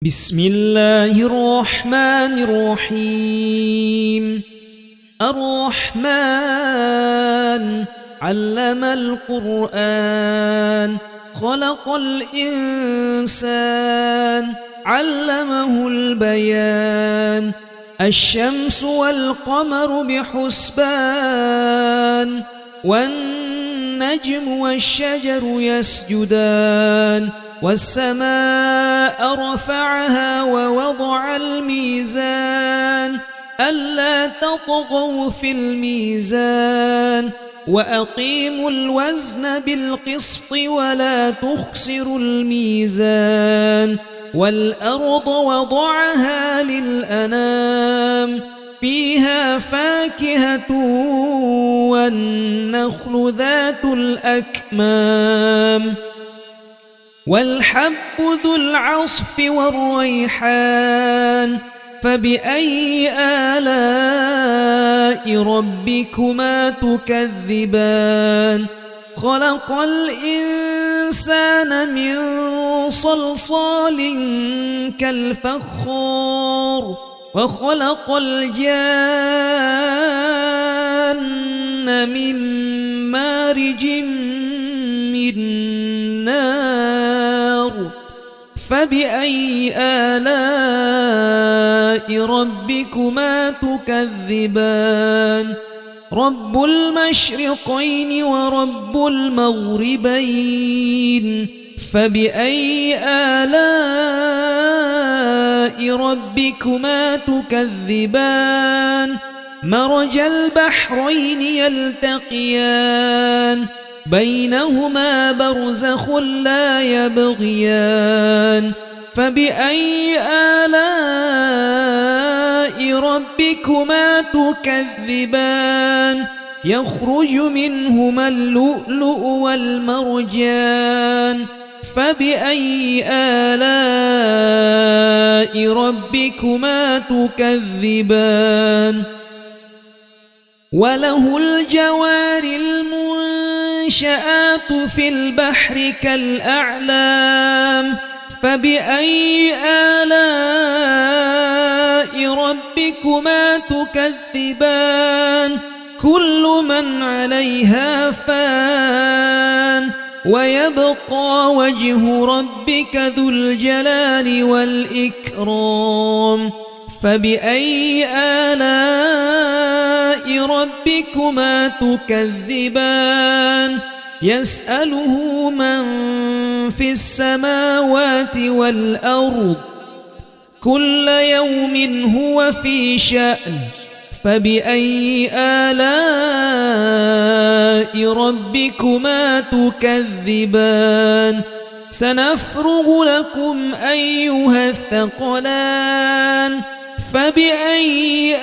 بسم الله الرحمن الرحيم. الرحمن علم القرآن خلق الإنسان علمه البيان. الشمس والقمر بحسبان والنجم والشجر يسجدان. والسماء رفعها ووضع الميزان ألا تطغوا في الميزان وأقيموا الوزن بالقسط ولا تخسروا الميزان. والأرض وضعها للأنام فيها فاكهة والنخل ذات الأكمام والحب ذو العصف والريحان. فبأي آلاء ربكما تكذبان؟ خلق الإنسان من صلصال كالفخار وخلق الجان من مارج من نار. فبأي آلاء ربكما تكذبان؟ رب المشرقين ورب المغربين. فبأي آلاء ربكما تكذبان؟ مرج البحرين يلتقيان بينهما برزخ لا يبغيان. فبأي آلاء ربكما تكذبان؟ يخرج منهما اللؤلؤ والمرجان. فبأي آلاء ربكما تكذبان؟ وله الجوار المنشآت في البحر كالأعلام. فبأي آلاء ربكما تكذبان؟ كل من عليها فان ويبقى وجه ربك ذو الجلال والإكرام. فبأي آلاء ربكما تكذبان؟ يسأله من في السماوات والأرض كل يوم هو في شأن. فبأي آلاء ربكما تكذبان؟ سنفرغ لكم أيها الثقلان. فبأي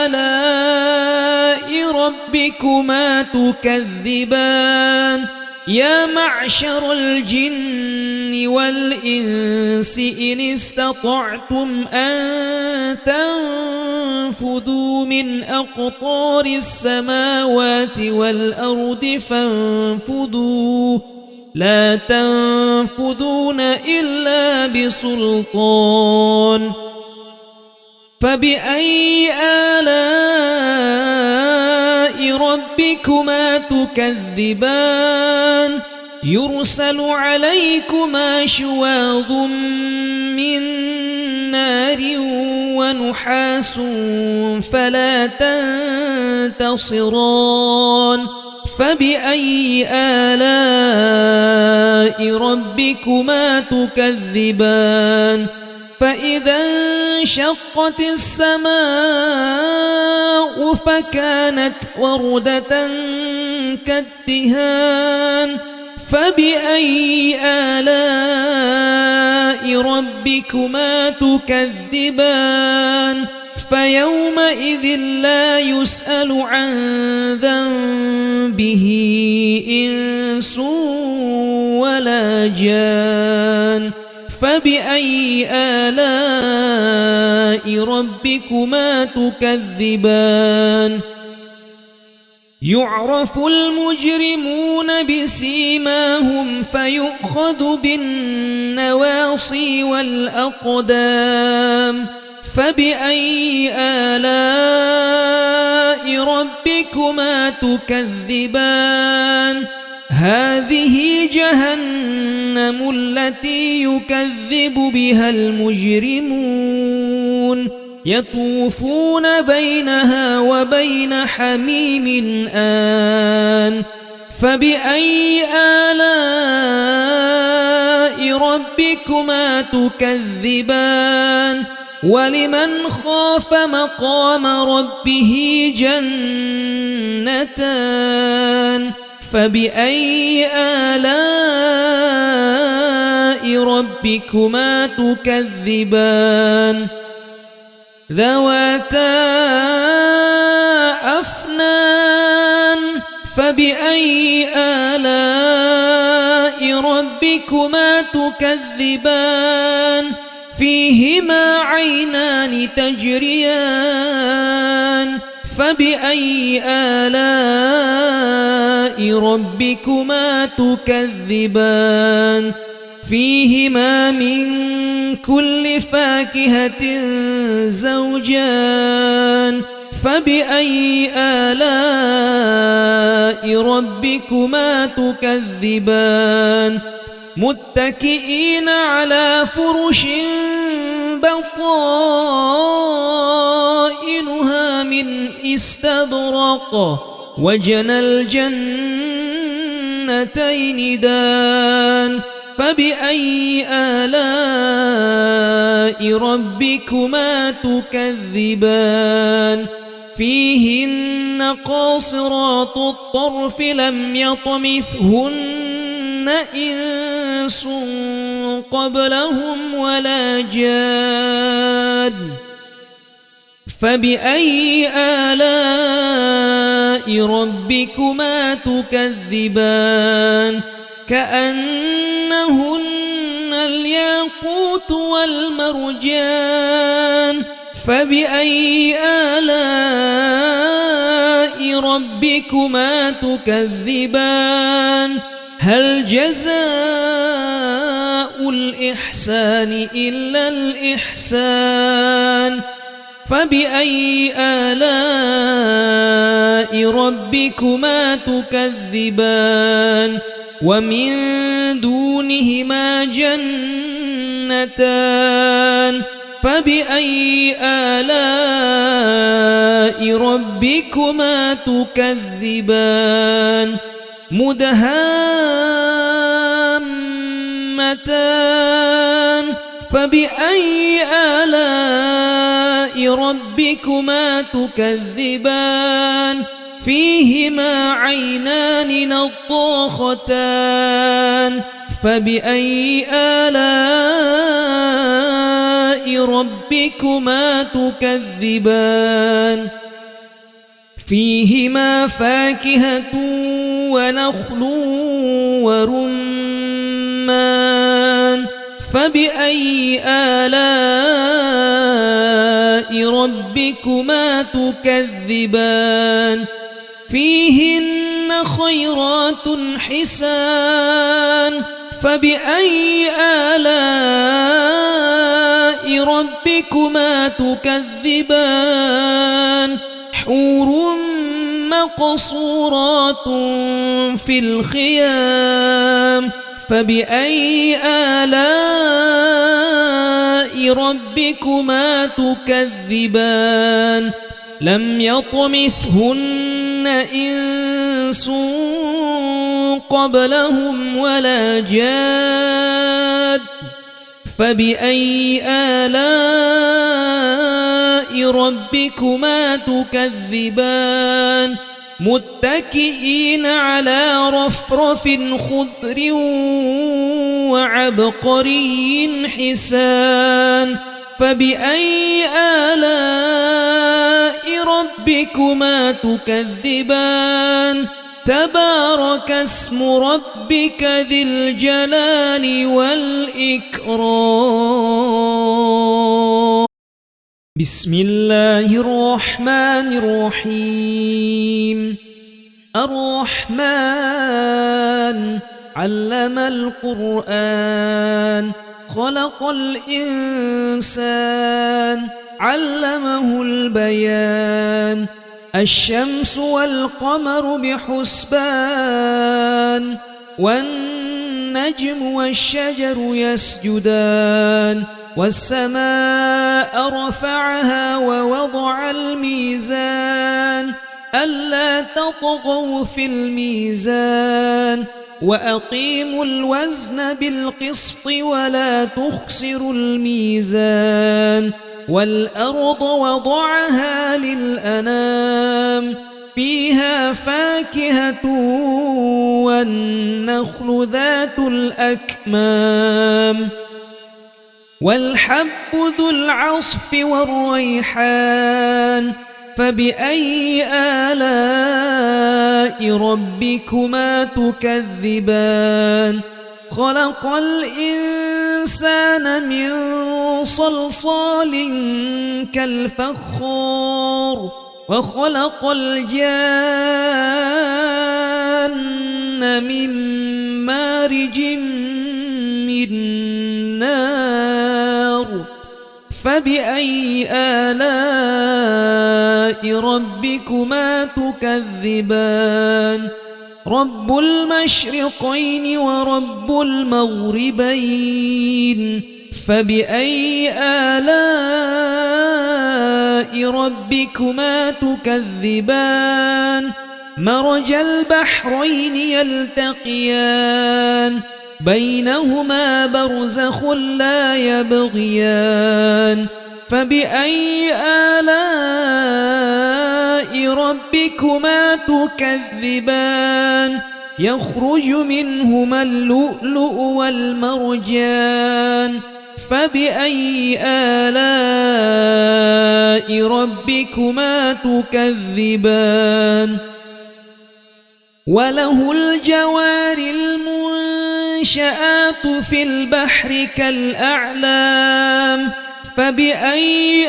آلاء ربكما تكذبان؟ يا معشر الجن والإنس إن استطعتم أن تنفذوا من أقطار السماوات والأرض فانفذوا لا تنفذون إلا بسلطان. فبأي آلاء ربكما تكذبان؟ يرسل عليكما شواظ من نار ونحاس فلا تنتصران. فبأي آلاء ربكما تكذبان؟ فإذا انشقت السماء فكانت وردة كالدهان. فبأي آلاء ربكما تكذبان؟ فيومئذ لا يسأل عن ذنبه إنس ولا جان. فبأي آلاء ربكما تكذبان؟ يعرف المجرمون بسيماهم فيؤخذ بالنواصي النواصي والأقدام فبأي آلاء ربكما تكذبان هذه جهنم التي يكذب بها المجرمون يطوفون بينها وبين حميم آن فبأي آلاء ربكما تكذبان ولمن خاف مقام ربه جنتان فبأي آلاء ربكما تكذبان ذواتا أفنان فبأي آلاء ربكما تكذبان فيهما عينان تجريان فبأي آلاء ربكما تكذبان فيهما من كل فاكهة زوجان فبأي آلاء ربكما تكذبان متكئين على فرش بطائنها من استبرق وجنى الجنتين دان فبأي آلاء ربكما تكذبان فيهن قاصرات الطرف لم يطمثهن إنس قبلهم ولا جان فبأي آلاء ربكما تكذبان كأنهن الياقوت والمرجان فبأي آلاء ربكما تكذبان هل جزاء الإحسان إلا الإحسان فبأي آلاء ربكما تكذبان ومن دونهما جنتان فبأي آلاء ربكما تكذبان مدهامتان فبأي آلاء ربكما تكذبان فيهما عينان نضاختان فبأي آلاء ربكما تكذبان فيهما فاكهة ونخل ورمان فبأي آلاء ربكما تكذبان فيهن خيرات حسان فبأي آلاء ربكما تكذبان حور مقصورات في الخيام فبأي آلاء ربكما تكذبان لم يطمثهن إنس قبلهم ولا جاد فبأي آلاء ربكما تكذبان متكئين على رفرف خضر وعبقري حسان فبأي آلاء ربكما تكذبان تبارك اسم ربك ذي الجلال والإكرام بسم الله الرحمن الرحيم الرحمن علم القرآن خلق الإنسان علمه البيان الشمس والقمر بحسبان والنجم والشجر يسجدان والسماء رفعها ووضع الميزان ألا تطغوا في الميزان وأقيموا الوزن بالقسط ولا تخسروا الميزان والأرض وضعها للأنام فيها فاكهة والنخل ذات الأكمام والحب ذو العصف والريحان فبأي آلاء ربكما تكذبان خلق الإنسان من صلصال كالفخار وخلق الجان من مارج من نار فبأي آلاء ربكما تكذبان رب المشرقين ورب المغربين فبأي آلاء ربكما تكذبان مرج البحرين يلتقيان بينهما برزخ لا يبغيان فبأي آلاء ربكما تكذبان يخرج منهما اللؤلؤ والمرجان فبأي آلاء ربكما تكذبان وله الجوار المنشآت في البحر كالأعلام فبأي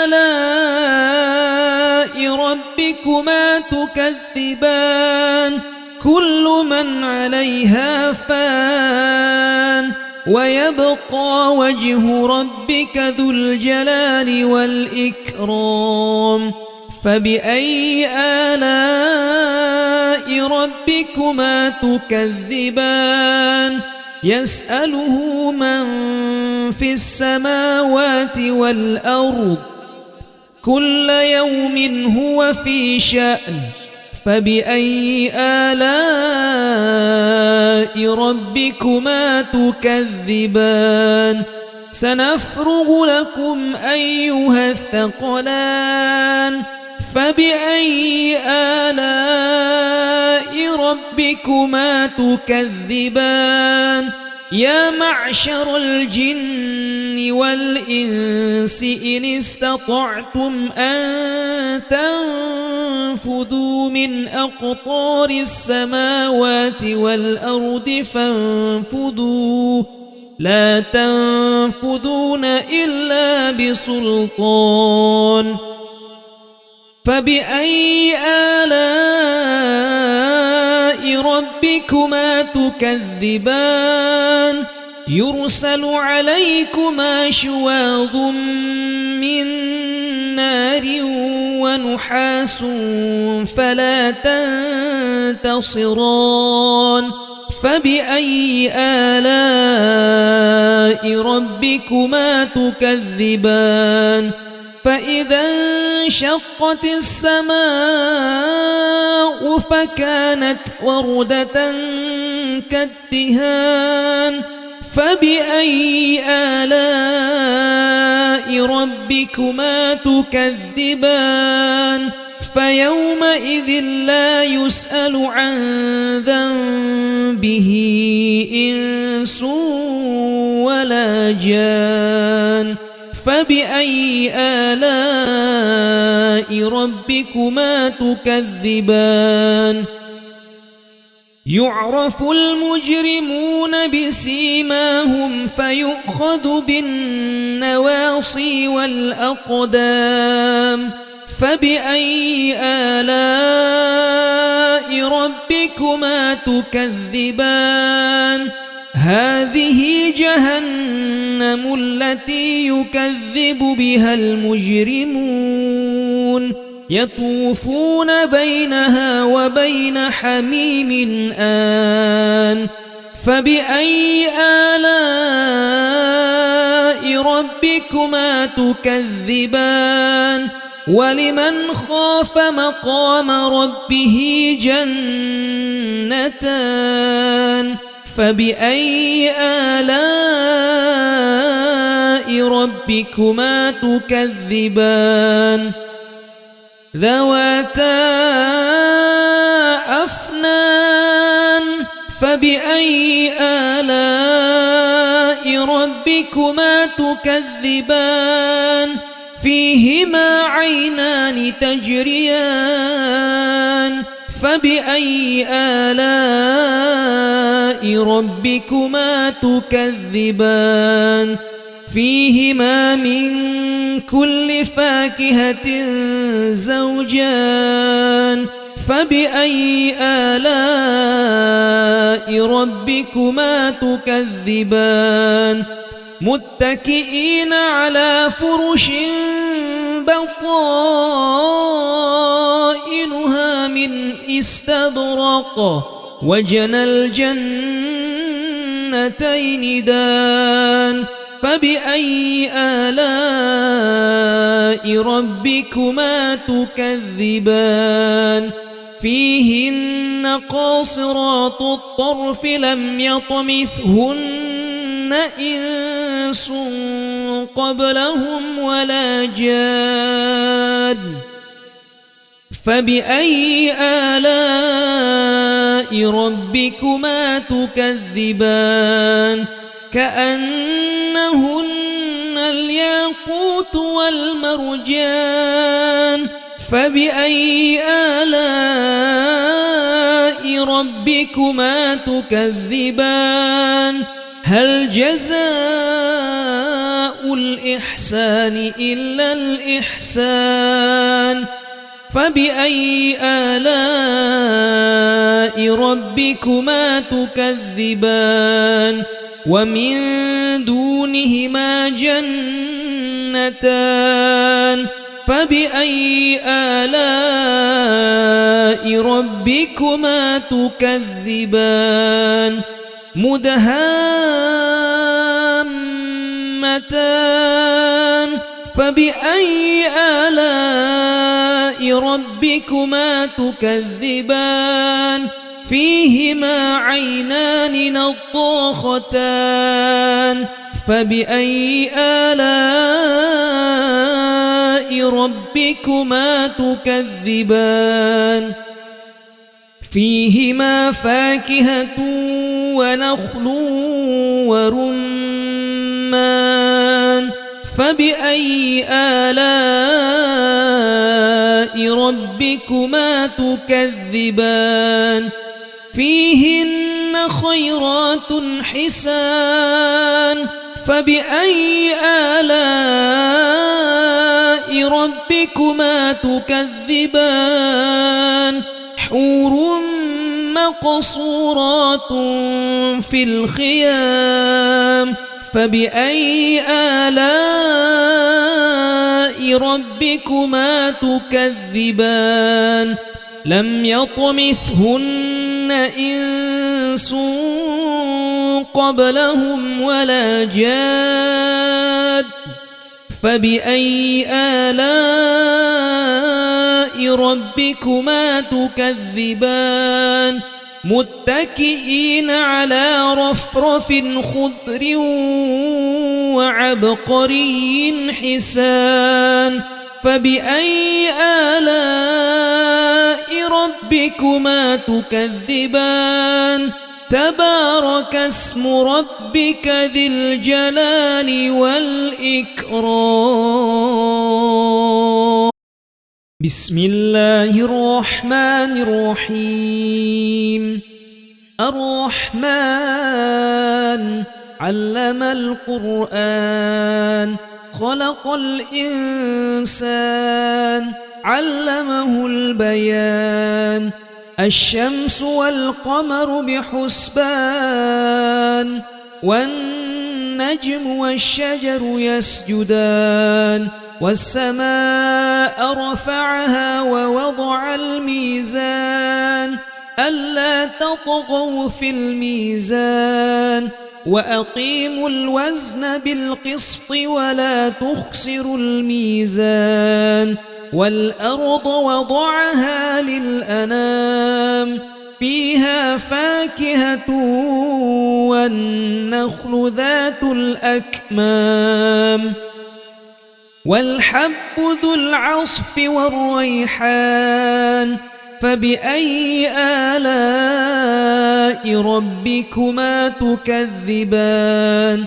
آلاء ربكما تكذبان كل من عليها فان ويبقى وجه ربك ذو الجلال والإكرام فبأي آلاء ربكما تكذبان يسأله من في السماوات والأرض كل يوم هو في شأن فبأي آلاء ربكما تكذبان سنفرغ لكم أيها الثقلان فبأي آلاء ربكما تكذبان يا معشر الجن والإنس إن استطعتم أن تنفذوا من أقطار السماوات والأرض فانفذوا لا تنفذون إلا بسلطان فبأي آلاء ربكما تكذبان يرسل عليكما شواظ من نار ونحاس فلا تنتصران فبأي آلاء ربكما تكذبان فإذا انشقت السماء فكانت وردة كالدهان فبأي آلاء ربكما تكذبان فيومئذ لا يسأل عن ذنبه إنس ولا جان فبأي آلاء ربكما تكذبان يعرف المجرمون بسيماهم فيؤخذ بالنواصي والأقدام فبأي آلاء ربكما تكذبان هذه جهنم التي يكذب بها المجرمون يطوفون بينها وبين حميم آن فبأي آلاء ربكما تكذبان ولمن خاف مقام ربه جنتان فبأي آلاء ربكما تكذبان ذواتا أفنان فبأي آلاء ربكما تكذبان فيهما عينان تجريان فبأي آلاء ربكما تكذبان فيهما من كل فاكهة زوجان فبأي آلاء ربكما تكذبان متكئين على فرش بطائنها من استبرق وجنى الجنتين دان فبأي آلاء ربكما تكذبان فيهن قاصرات الطرف لم يطمثهن إنس قبلهم ولا جان فبأي آلاء ربكما تكذبان كأنهن الياقوت والمرجان فبأي آلاء ربكما تكذبان هل جزاء الإحسان إلا الإحسان فبأي آلاء ربكما تكذبان ومن دونهما جنتان فبأي آلاء ربكما تكذبان مدهامتان فبأي آلاء ربكما تكذبان فيهما عينان نضاختان فبأي آلاء ربكما تكذبان فيهما فاكهة ونخل ورمان فبأي آلاء ربكما تكذبان فيهن خيرات حسان فبأي آلاء ربكما تكذبان حور مقصورات في الخيام فبأي آلاء ربكما تكذبان لم يطمثهن إنس قبلهم ولا جاد فبأي آلاء ربكما تكذبان متكئين على رفرف خضر وعبقري حسان فبأي آلاء ربكما تكذبان تبارك اسم ربك ذي الجلال والإكرام بسم الله الرحمن الرحيم الرحمن علم القرآن خلق الإنسان علمه البيان الشمس والقمر بحسبان والنجم والشجر يسجدان والسماء رفعها ووضع الميزان ألا تطغوا في الميزان وأقيموا الوزن بالقسط ولا تخسروا الميزان والأرض وضعها للأنام فيها فاكهة والنخل ذات الأكمام والحب ذو العصف والريحان فبأي آلاء ربكما تكذبان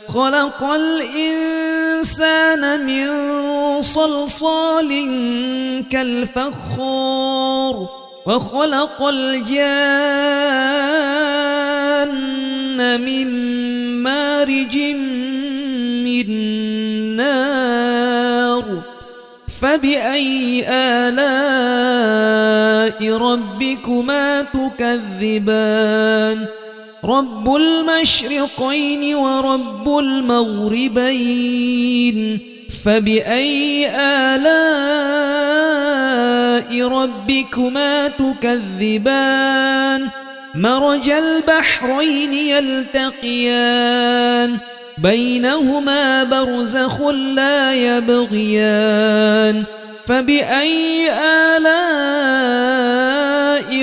خلق الإنسان من صلصال كالفخار وخلق الجان من مارج من نار فبأي آلاء ربكما تكذبان رب المشرقين ورب المغربين فبأي آلاء ربكما تكذبان مرج البحرين يلتقيان بينهما برزخ لا يبغيان فبأي آلاء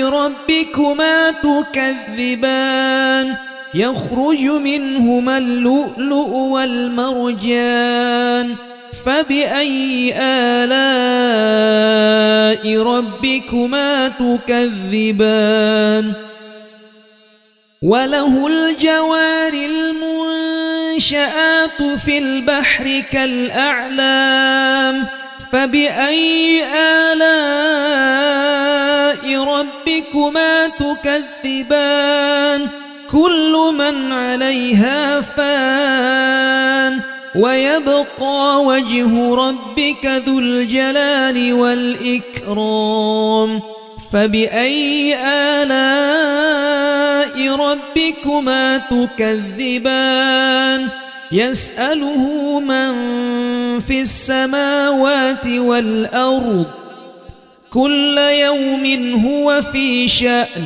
ربكما تكذبان يخرج منهما اللؤلؤ والمرجان فبأي آلاء ربكما تكذبان وله الجوار المنشآت في البحر كالأعلام فبأي آلاء ربكما تكذبان كل من عليها فان ويبقى وجه ربك ذو الجلال والإكرام فبأي آلاء ربكما تكذبان يسأله من في السماوات والأرض كل يوم هو في شأن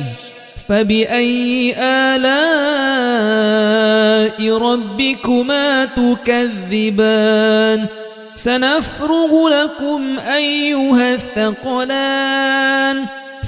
فبأي آلاء ربكما تكذبان سنفرغ لكم أيها الثقلان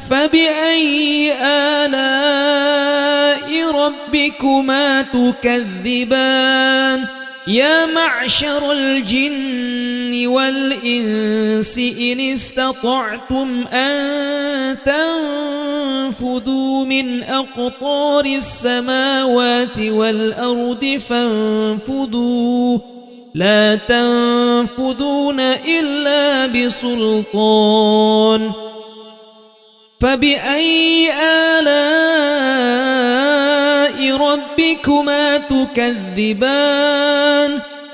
فبأي آلاء ربكما تكذبان يا معشر الجن والإنس إن استطعتم أن تنفذوا من أقطار السماوات والأرض فانفذوا لا تنفذون إلا بسلطان فبأي آلاء ربكما تكذبان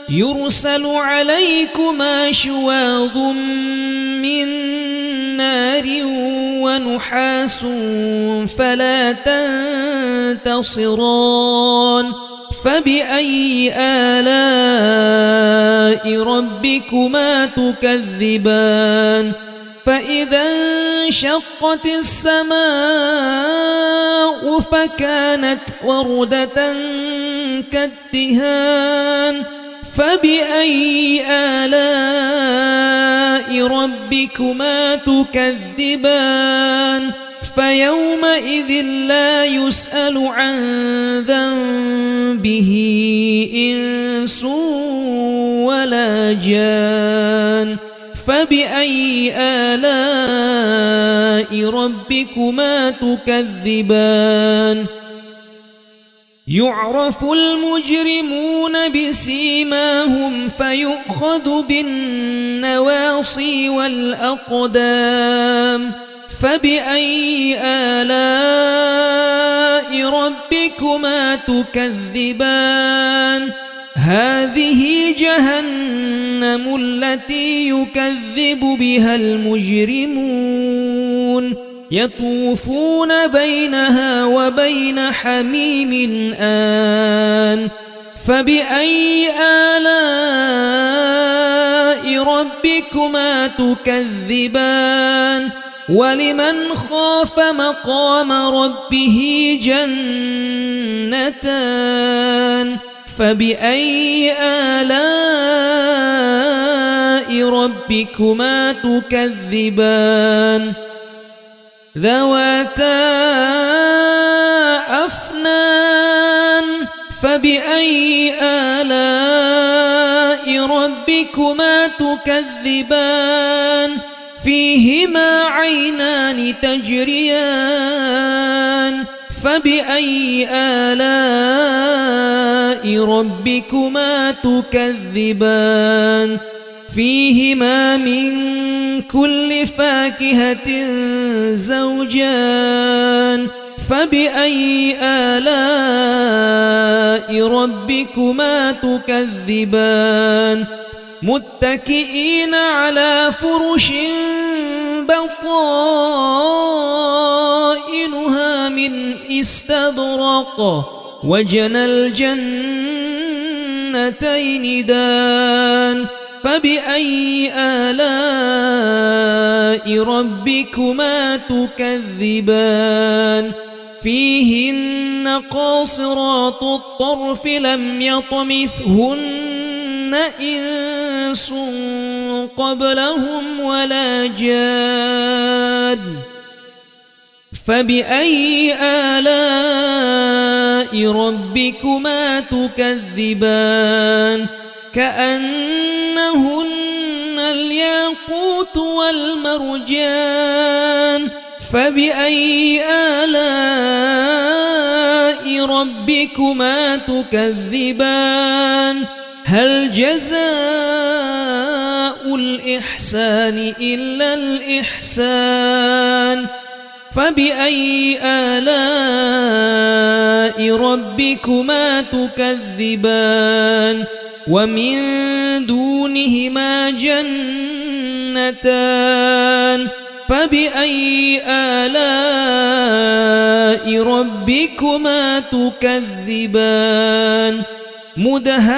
يرسل عليكما شواظ من نار ونحاس فلا تنتصران فبأي آلاء ربكما تكذبان فإذا انشقت السماء فكانت وردة كالدهان فبأي آلاء ربكما تكذبان فيومئذ لا يسأل عن ذنبه إنس ولا جان فبأي آلاء ربكما تكذبان يعرف المجرمون بسيماهم فيؤخذ بالنواصي والأقدام فبأي آلاء ربكما تكذبان هذه جهنم التي يكذب بها المجرمون يطوفون بينها وبين حميم آن فبأي آلاء ربكما تكذبان ولمن خاف مقام ربه جنتان فبأي آلاء ربكما تكذبان ذواتا أفنان فبأي آلاء ربكما تكذبان فيهما عينان تجريان فبأي آلاء ربكما تكذبان فيهما من كل فاكهة زوجان فبأي آلاء ربكما تكذبان متكئين على فرش بطائنها من استبرق وجنى الجنتين دان فبأي آلاء ربكما تكذبان فيهن قاصرات الطرف لم يطمثهن إنس قبلهم ولا جان فبأي آلاء ربكما تكذبان كأنهن الياقوت والمرجان فبأي آلاء ربكما تكذبان هل جزاء الإحسان إلا الإحسان فبأي آلاء ربكما تكذبان ومن دونهما جنتان فبأي آلاء ربكما تكذبان مدهامتان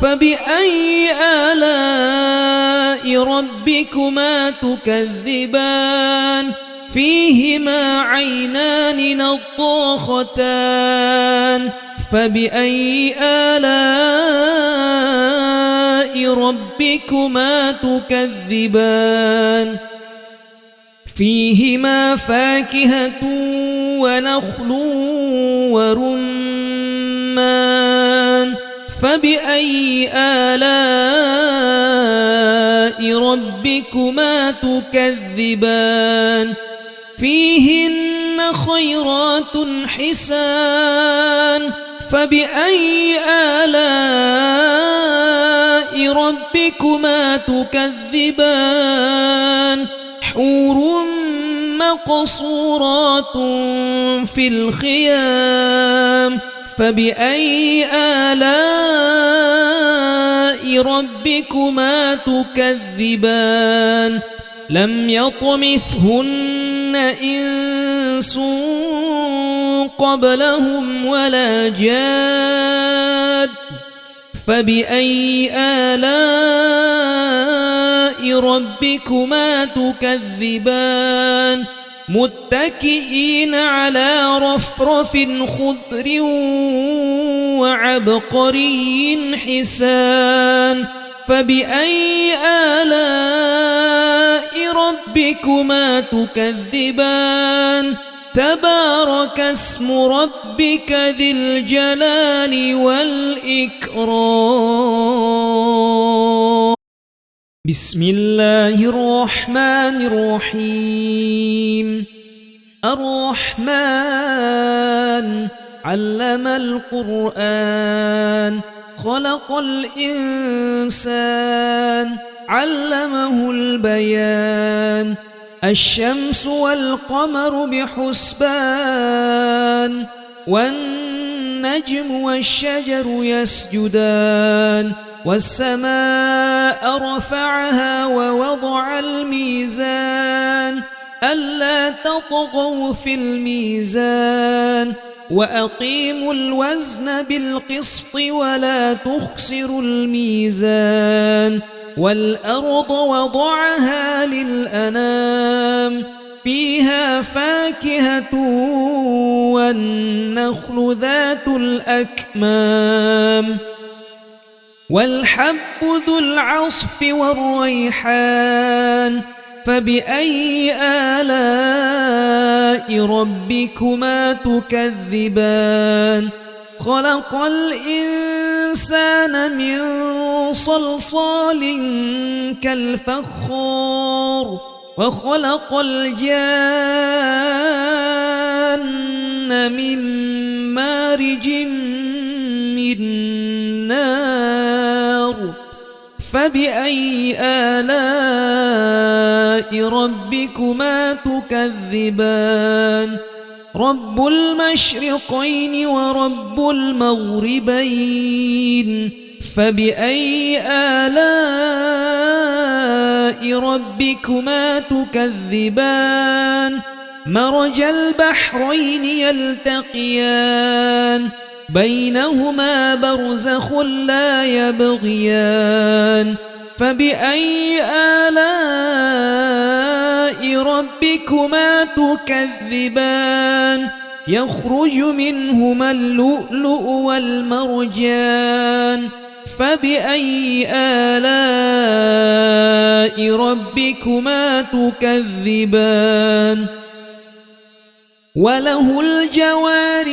فبأي آلاء ربكما تكذبان فيهما عينان نضاختان فبأي آلاء ربكما تكذبان فيهما فاكهة ونخل ورمان فبأي آلاء ربكما تكذبان فيهن خيرات حسان فبأي آلاء ربكما تكذبان حور مقصورات في الخيام فبأي آلاء ربكما تكذبان لم يطمثهن إنس قبلهم ولا جاد فبأي آلاء ربكما تكذبان متكئين على رفرف خضر وعبقري حسان فبأي آلاء ربكما تكذبان تبارك اسم ربك ذي الجلال والإكرام بسم الله الرحمن الرحيم الرحمن علم القرآن خلق الإنسان علمه البيان الشمس والقمر بحسبان والنجم والشجر يسجدان والسماء رفعها ووضع الميزان ألا تطغوا في الميزان وأقيموا الوزن بالقسط ولا تخسروا الميزان والأرض وضعها للأنام فيها فاكهة والنخل ذات الأكمام والحب ذو العصف والريحان فبأي آلاء ربكما تكذبان خلق الإنسان من صلصال كالفخار وخلق الجان من مارج من نار فبأي آلاء ربكما تكذبان رب المشرقين ورب المغربين فبأي آلاء ربكما تكذبان مرج البحرين يلتقيان بينهما برزخ لا يبغيان فبأي آلاء ربكما تكذبان يخرج منهما اللؤلؤ والمرجان فبأي آلاء ربكما تكذبان وله الجوار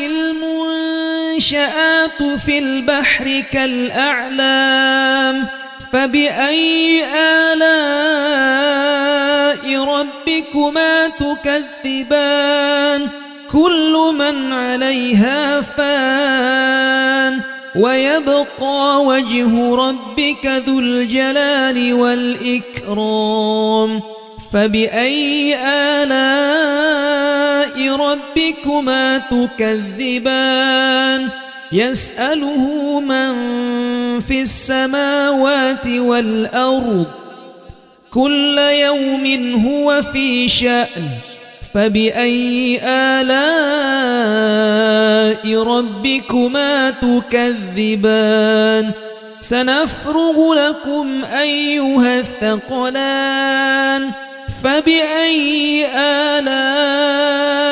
المنشآت في البحر كالأعلام فبأي آلاء ربكما تكذبان كل من عليها فان ويبقى وجه ربك ذو الجلال والإكرام فبأي آلاء ربكما تكذبان يسأله من في السماوات والأرض كل يوم هو في شأن فبأي آلاء ربكما تكذبان سنفرغ لكم أيها الثقلان فبأي آلاء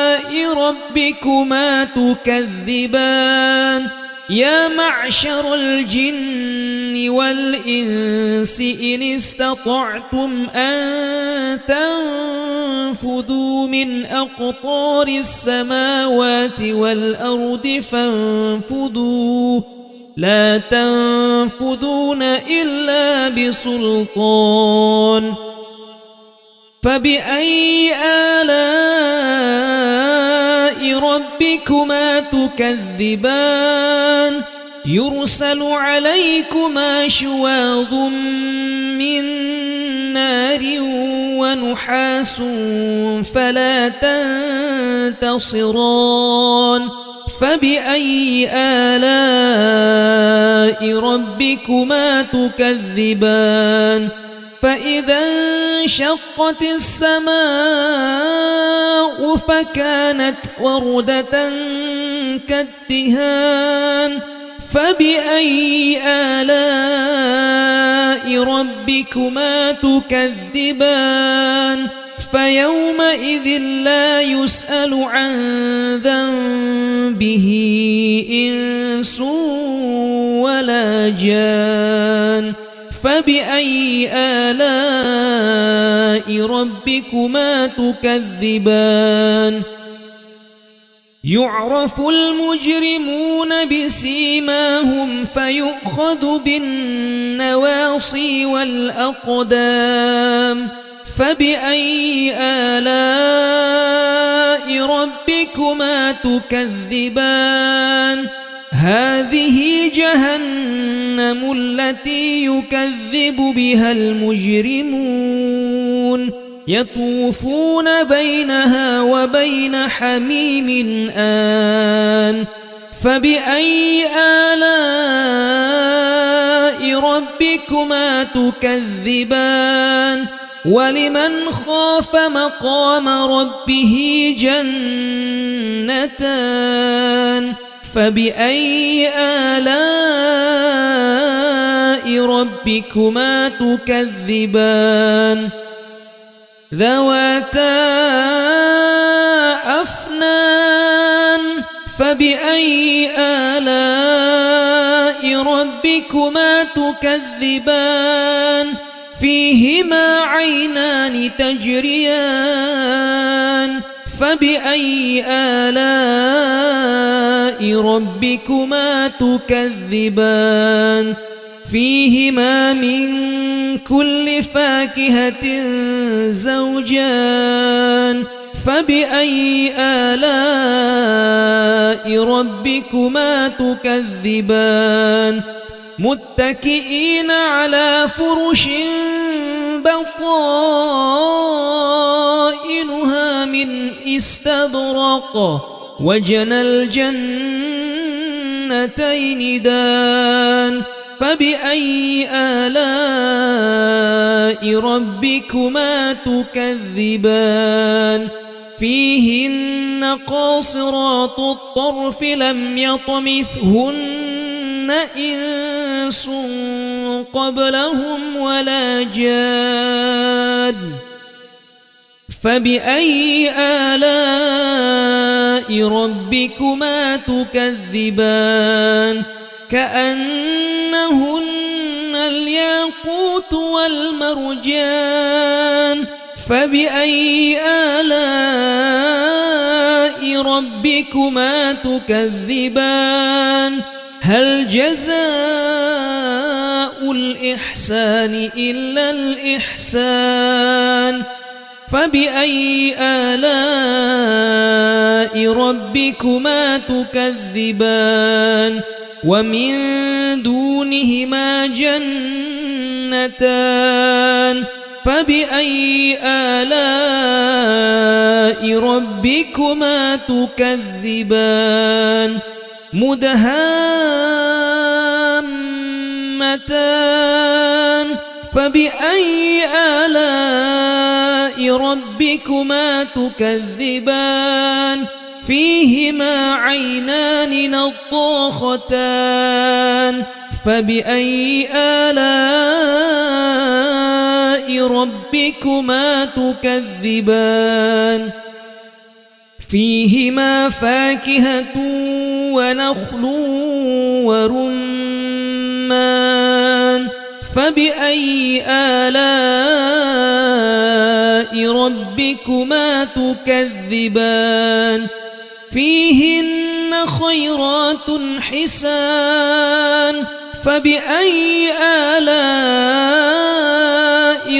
ربكما تكذبان يا معشر الجن والإنس إن استطعتم أن تنفذوا من أقطار السماوات والأرض فانفذوا لا تنفذون إلا بسلطان فبأي آلاء ربكما تكذبان يرسل عليكما شواظ من نار ونحاس فلا تنتصران فبأي آلاء ربكما تكذبان فإذا انشقت السماء فكانت وردة كالدهان فبأي آلاء ربكما تكذبان فيومئذ لا يسأل عن ذنبه إنس ولا جان فبأي آلاء ربكما تكذبان يعرف المجرمون بسيماهم فيؤخذ بالنواصي والأقدام فبأي آلاء ربكما تكذبان هذه جهنم التي يكذب بها المجرمون يطوفون بينها وبين حميم آن فبأي آلاء ربكما ربكما تكذبان ولمن خاف مقام ربه جنتان فبأي آلاء ربكما تكذبان ذواتا أفنان فبأي آلاء ربكما تكذبان فيهما عينان تجريان فبأي آلاء ربكما تكذبان فيهما من كل فاكهة زوجان فبأي آلاء ربكما تكذبان متكئين على فرش بطائنها من استبرق وجنى الجنتين دان فبأي آلاء ربكما تكذبان فيهن قاصرات الطرف لم يطمثهن إنس قبلهم ولا جاد فبأي آلاء ربكما تكذبان كأنهن الياقوت والمرجان فبأي آلاء ربكما تكذبان هل جزاء الإحسان إلا الإحسان فبأي آلاء ربكما تكذبان ومن دونهما جنتان فبأي آلاء ربكما تكذبان مدهامتان فبأي آلاء ربكما تكذبان فيهما عينان نضاختان فبأي آلاء ربكما تكذبان فيهما فاكهة ونخل ورمان فبأي آلاء ربكما تكذبان فيهن خيرات حسان فبأي آلاء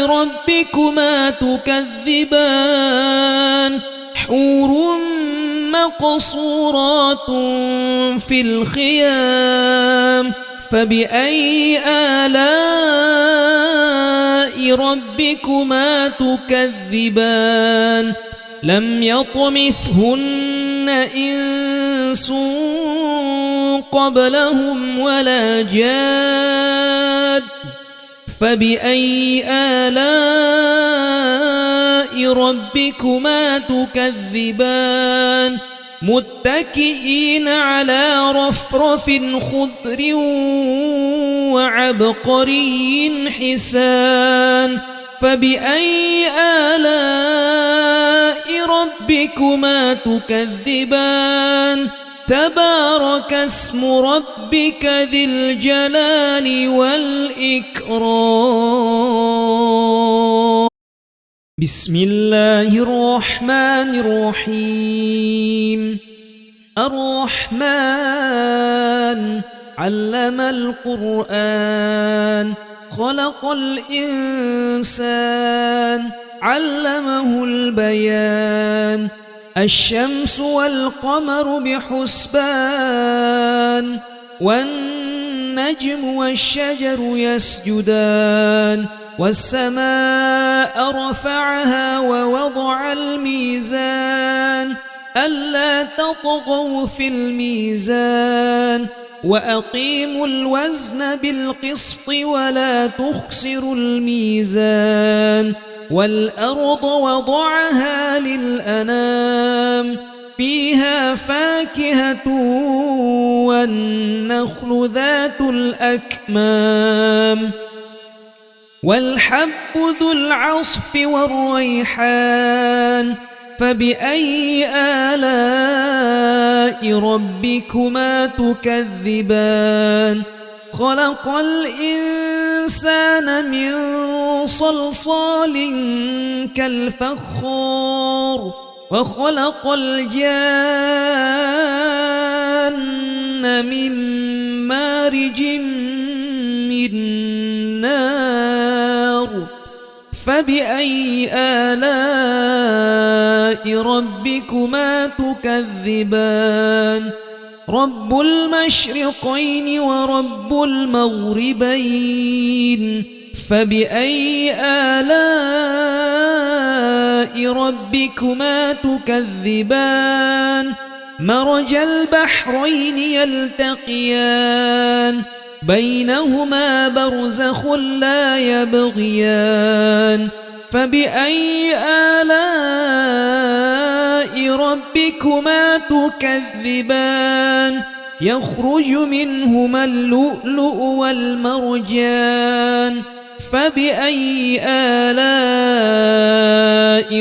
ربكما تكذبان حور مقصورات في الخيام فبأي آلاء ربكما تكذبان لم يطمثهن إنس قبلهم ولا جاد فبأي آلاء ربكما تكذبان متكئين على رفرف خضر وعبقري حسان فبأي آلاء ربكما تكذبان تبارك اسم ربك ذي الجلال والإكرام بسم الله الرحمن الرحيم الرحمن علم القرآن خلق الإنسان علمه البيان الشمس والقمر بحسبان والنجم والشجر يسجدان والسماء رفعها ووضع الميزان ألا تطغوا في الميزان وأقيموا الوزن بالقسط ولا تخسروا الميزان والأرض وضعها للأنام فيها فاكهة والنخل ذات الأكمام والحب ذو العصف والريحان فبأي آلاء ربكما تكذبان خلق الإنسان من صلصال كالفخار وخلق الجان من مارج من نار فبأي آلاء ربكما تكذبان رب المشرقين ورب المغربين فبأي آلاء ربكما تكذبان مرج البحرين يلتقيان بينهما برزخ لا يبغيان فبأي آلاء ربكما تكذبان يخرج منهما اللؤلؤ والمرجان فبأي آلاء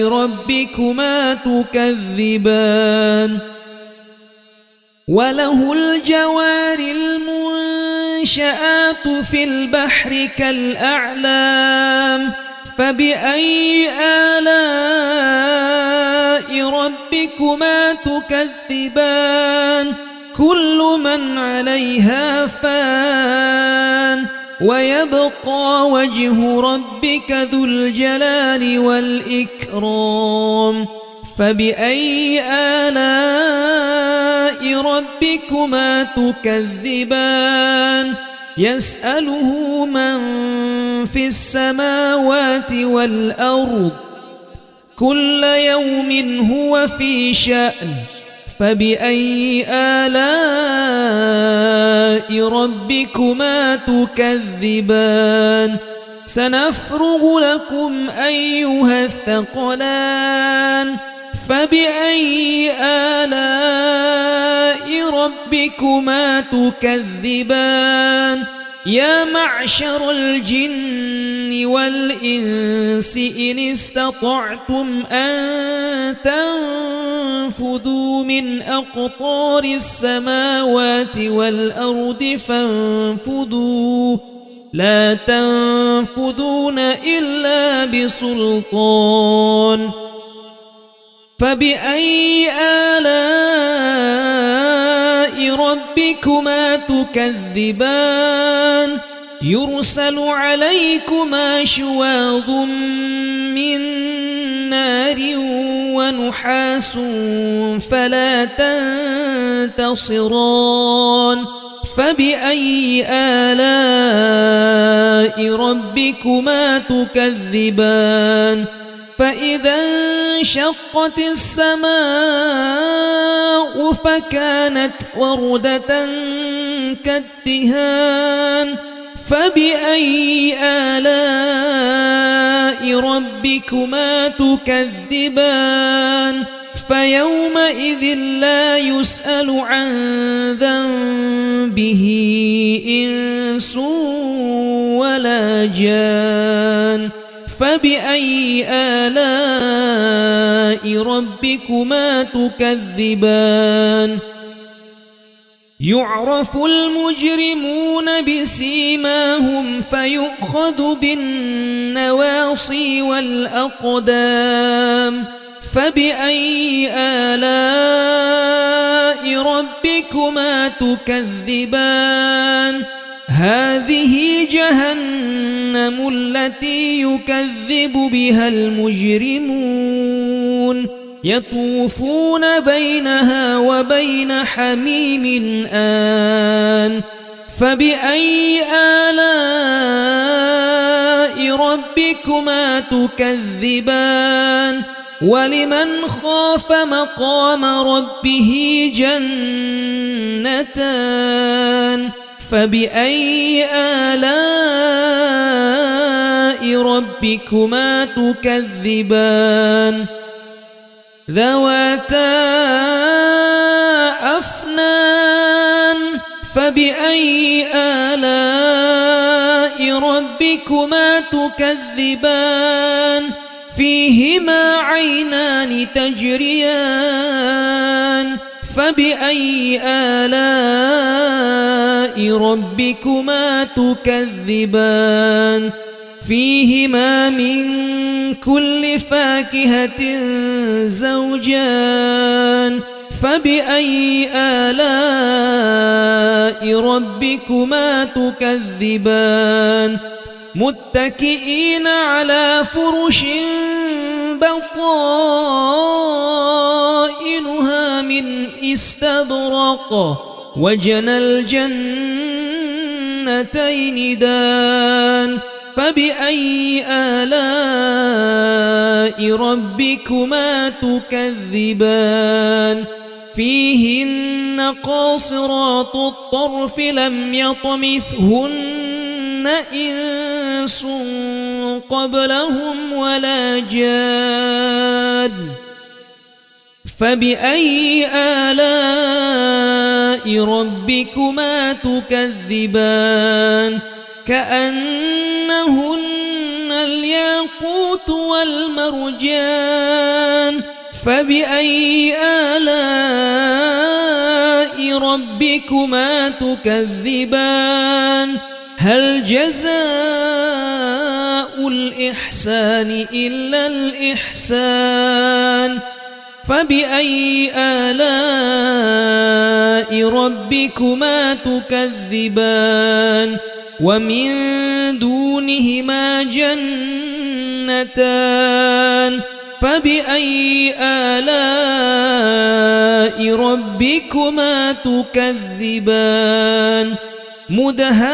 ربكما تكذبان وله الجوار المنشآت في البحر كالأعلام فبأي آلاء ربكما تكذبان كل من عليها فان ويبقى وجه ربك ذو الجلال والإكرام فبأي آلاء ربكما تكذبان يسأله من في السماوات والأرض كل يوم هو في شأن فبأي آلاء ربكما تكذبان سنفرغ لكم أيها الثقلان فبأي آلاء ربكما تكذبان يا معشر الجن والإنس إن استطعتم أن تنفذوا من أقطار السماوات والأرض فانفذوا لا تنفذون إلا بسلطان فبأي آلاء ربكما تكذبان يرسل عليكما شواظ من نار ونحاس فلا تنتصران فبأي آلاء ربكما تكذبان فإذا انشقت السماء فكانت وردة كالدهان فبأي آلاء ربكما تكذبان فيومئذ لا يسأل عن ذنبه إنس ولا جان فبأي آلاء ربكما تكذبان يعرف المجرمون بسيماهم فيؤخذ بالنواصي والأقدام فبأي آلاء ربكما تكذبان هذه جهنم التي يكذب بها المجرمون يطوفون بينها وبين حميم آن فبأي آلاء ربكما تكذبان ولمن خاف مقام ربه جنتان فبأي آلاء ربكما تكذبان ذواتا أفنان فبأي آلاء ربكما تكذبان فيهما عينان تجريان فبأي آلاء ربكما تكذبان فيهما من كل فاكهة زوجان فبأي آلاء ربكما تكذبان متكئين على فرش بطائنها من استبرق وجنى الجنتين دان فبأي آلاء ربكما تكذبان فيهن قاصرات الطرف لم يطمثهن إنس قبلهم ولا جان فبأي آلاء ربكما تكذبان كأنهن الياقوت والمرجان فبأي آلاء ربكما تكذبان هل جزاء الإحسان إلا الإحسان فبأي آلاء ربكما تكذبان ومن دونهما جنتان فبأي آلاء ربكما تكذبان مدهامتان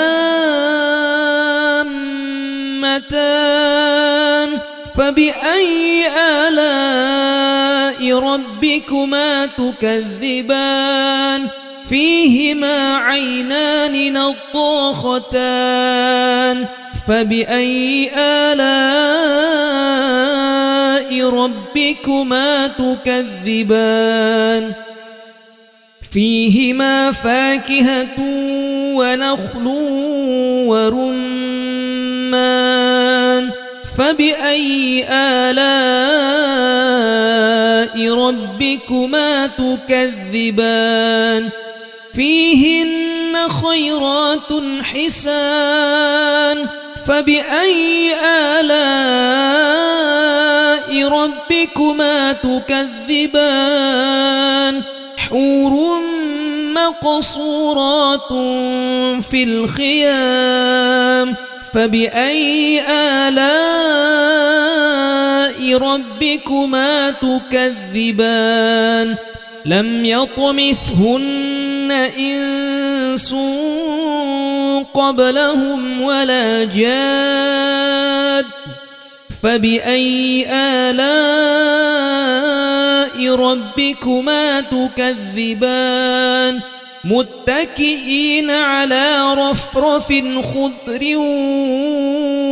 فبأي آلاء ربكما تكذبان فيهما عينان نضاختان فبأي آلاء ربكما تكذبان فيهما فاكهة ونخل ورمان فبأي آلاء ربكما تكذبان فيهن خيرات حسان فبأي آلاء ربكما تكذبان حور مقصورات في الخيام فبأي آلاء ربكما تكذبان لم يطمثهن إنس قبلهم ولا جاد فبأي آلاء ربكما تكذبان متكئين على رفرف خضر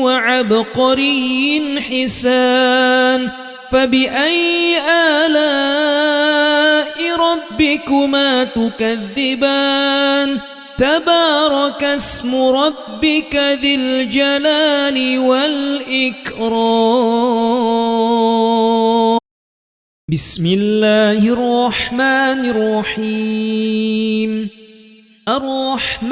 وعبقري حسان فبأي آلاء ربكما تكذبان تبارك اسم ربك ذي الجلال والإكرام بسم الله الرحمن الرحيم الرحمن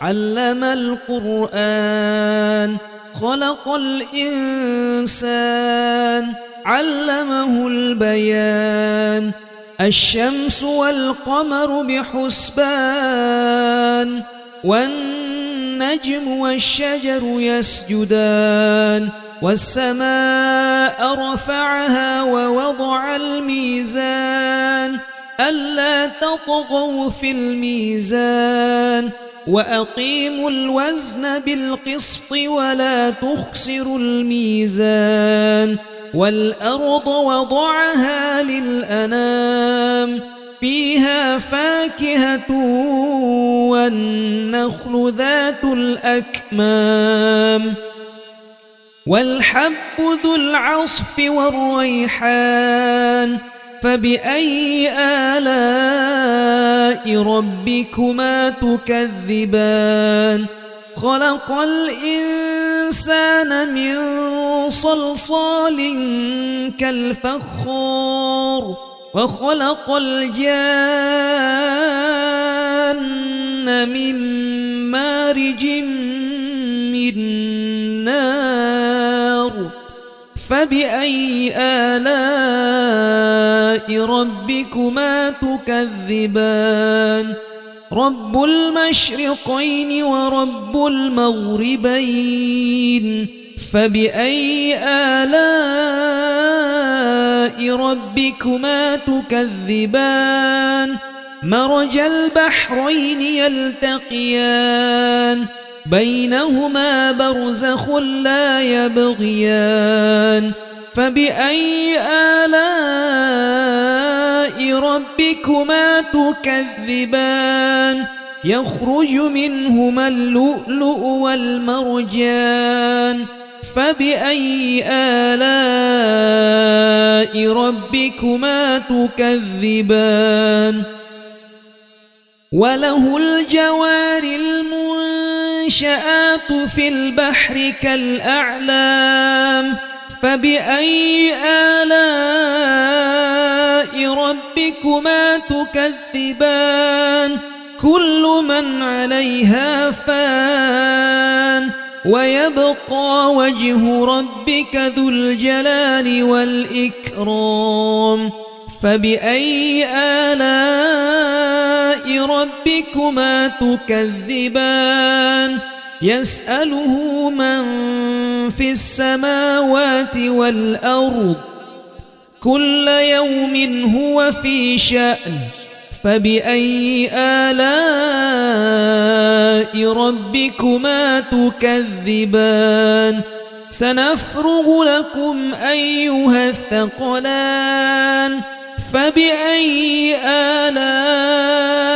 علم القرآن خلق الإنسان علمه البيان الشمس والقمر بحسبان والنجم والشجر يسجدان والسماء رفعها ووضع الميزان ألا تطغوا في الميزان وأقيموا الوزن بالقسط ولا تخسروا الميزان والأرض وضعها للأنام فيها فاكهة والنخل ذات الأكمام والحب ذو العصف والريحان فبأي آلاء ربكما تكذبان خلق الإنسان من صلصال كالفخار وخلق الجان من مارج من نار فبأي آلاء ربكما تكذبان رب المشرقين ورب المغربين فبأي آلاء ربكما تكذبان مرج البحرين يلتقيان بينهما برزخ لا يبغيان فبأي آلاء ربكما تكذبان يخرج منهما اللؤلؤ والمرجان فبأي آلاء ربكما تكذبان وله الجوار المنشآت في البحر كالأعلام فبأي آلاء ربكما تكذبان كل من عليها فان ويبقى وجه ربك ذو الجلال والإكرام فبأي آلاء ربكما تكذبان يسأله من في السماوات والأرض كل يوم هو في شأن فبأي آلاء ربكما تكذبان سنفرغ لكم أيها الثقلان فبأي آلاء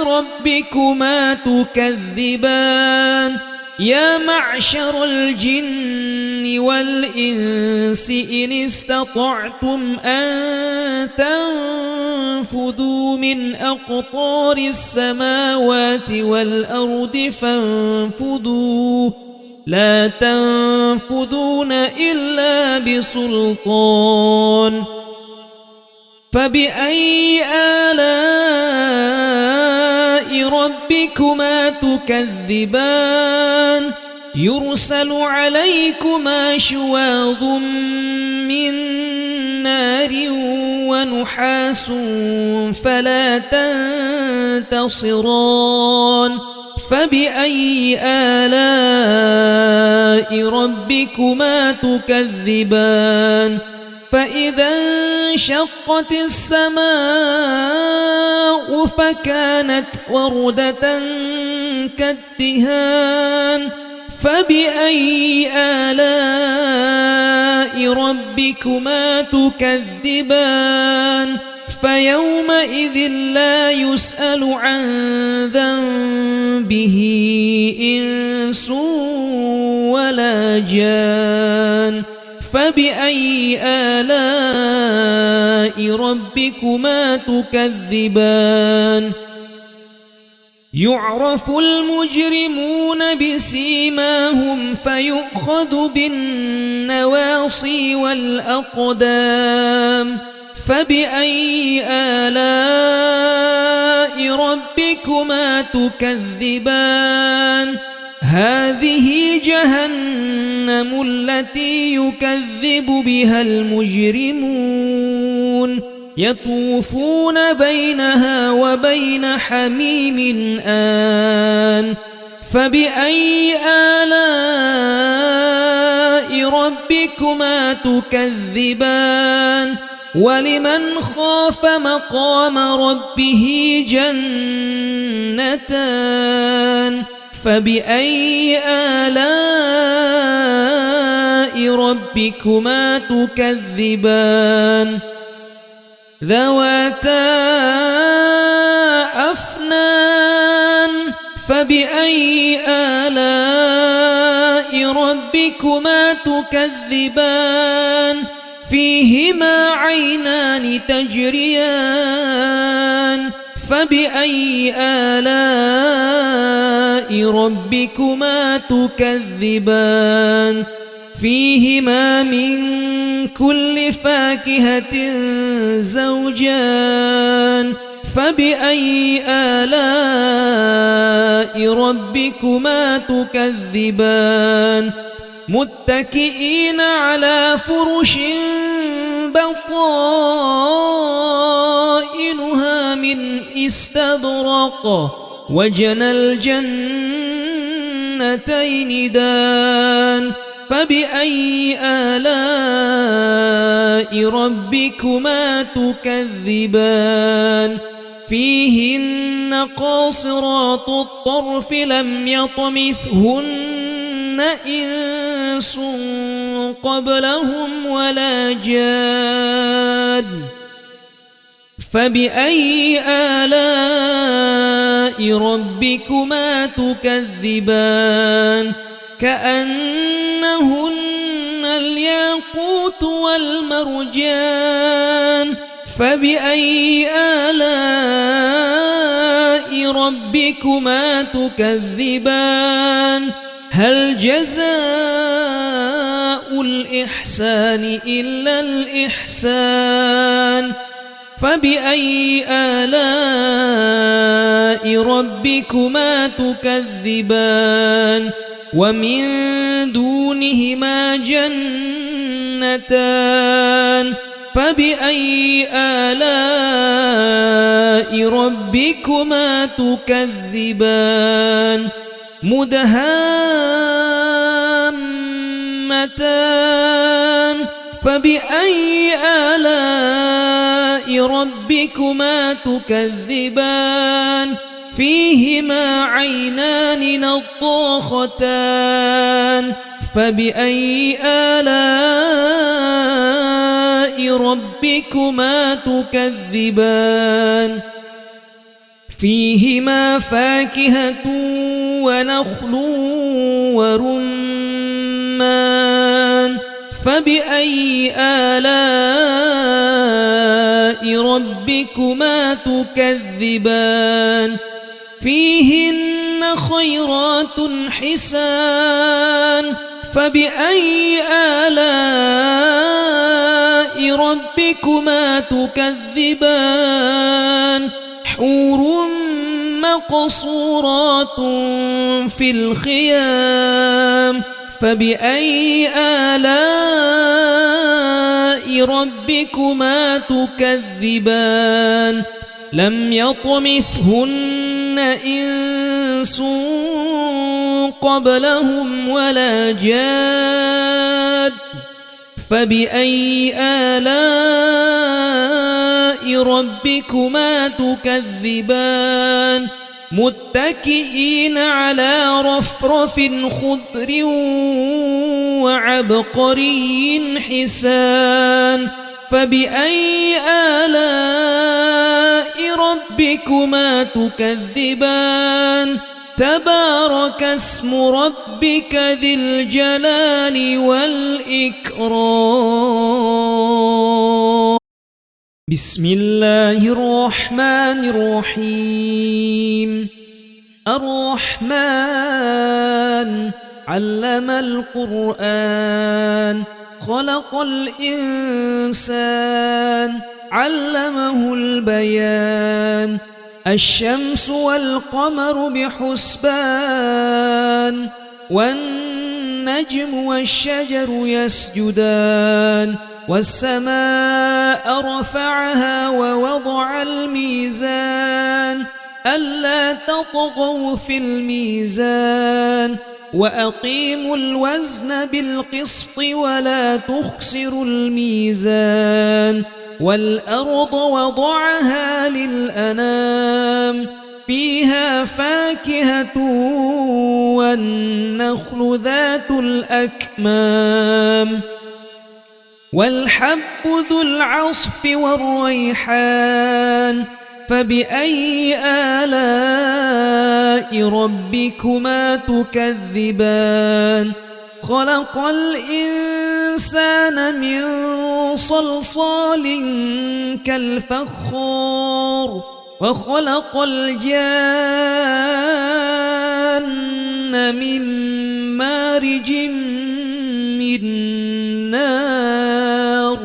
ربكما تكذبان يا معشر الجن والإنس إن استطعتم أن تنفذوا من أقطار السماوات والأرض فانفذوا لا تنفذون إلا بسلطان فبأي آلاء ربكما تكذبان يرسل عليكما شواظ من نار ونحاس فلا تنتصران فبأي آلاء ربكما تكذبان فإذا انشقت السماء فكانت وردة كالدهان فبأي آلاء ربكما تكذبان فيومئذ لا يسأل عن ذنبه إنس ولا جان فبأي آلاء ربكما تكذبان يعرف المجرمون بسيماهم فيؤخذ بالنواصي والأقدام فبأي آلاء ربكما تكذبان هذه جهنم التي يكذب بها المجرمون يطوفون بينها وبين حميم آن فبأي آلاء ربكما تكذبان ولمن خاف مقام ربه جنتان فبأي آلاء ربكما تكذبان ذواتا أفنان فبأي آلاء ربكما تكذبان فيهما عينان تجريان فبأي آلاء ربكما تكذبان فيهما من كل فاكهة زوجان فبأي آلاء ربكما تكذبان متكئين على فرش بطائنها من استبرق وجنى الجنتين دان فبأي آلاء ربكما تكذبان فيهن قاصرات الطرف لم يطمثهن إنس قبلهم ولا جاد فبأي آلاء ربكما تكذبان كأنهن الياقوت والمرجان فبأي آلاء ربكما تكذبان هل جزاء الإحسان إلا الإحسان فبأي آلاء ربكما تكذبان ومن دونهما جنتان فبأي آلاء ربكما تكذبان مدهامتان فبأي آلاء ربكما تكذبان فيهما عينان نضاختان فبأي آلاء ربكما تكذبان فيهما فاكهة ونخل ورمان فبأي آلاء ربكما تكذبان فيهن خيرات حسان فبأي آلاء ربكما تكذبان حور مقصورات في الخيام فبأي آلاء ربكما تكذبان لم يطمثهن إنس قبلهم ولا جاد فبأي آلاء ربكما تكذبان متكئين على رفرف خضر وعبقري حسان فبأي آلاء ربكما تكذبان تبارك اسم ربك ذي الجلال والإكرام بسم الله الرحمن الرحيم الرحمن علم القرآن خلق الإنسان علمه البيان الشمس والقمر بحسبان والنجم والشجر يسجدان والسماء رفعها ووضع الميزان ألا تطغوا في الميزان وأقيموا الوزن بالقسط ولا تخسروا الميزان والأرض وضعها للأنام فيها فاكهة والنخل ذات الأكمام والحب ذو العصف والريحان فبأي آلاء ربكما تكذبان خلق الإنسان من صلصال كالفخار وخلق الجان من مارج من نار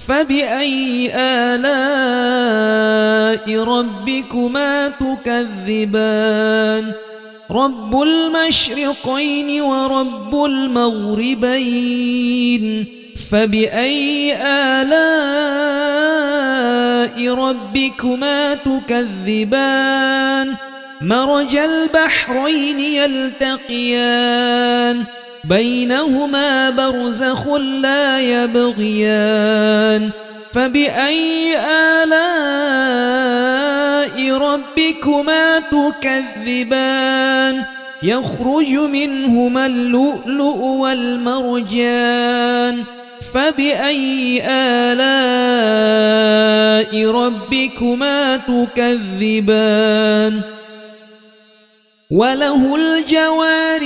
فبأي آلاء ربكما تكذبان رب المشرقين ورب المغربين فبأي آلاء ربكما تكذبان مرج البحرين يلتقيان بينهما برزخ لا يبغيان فبأي آلاء ربكما تكذبان يخرج منهما اللؤلؤ والمرجان فبأي آلاء ربكما تكذبان وله الجوار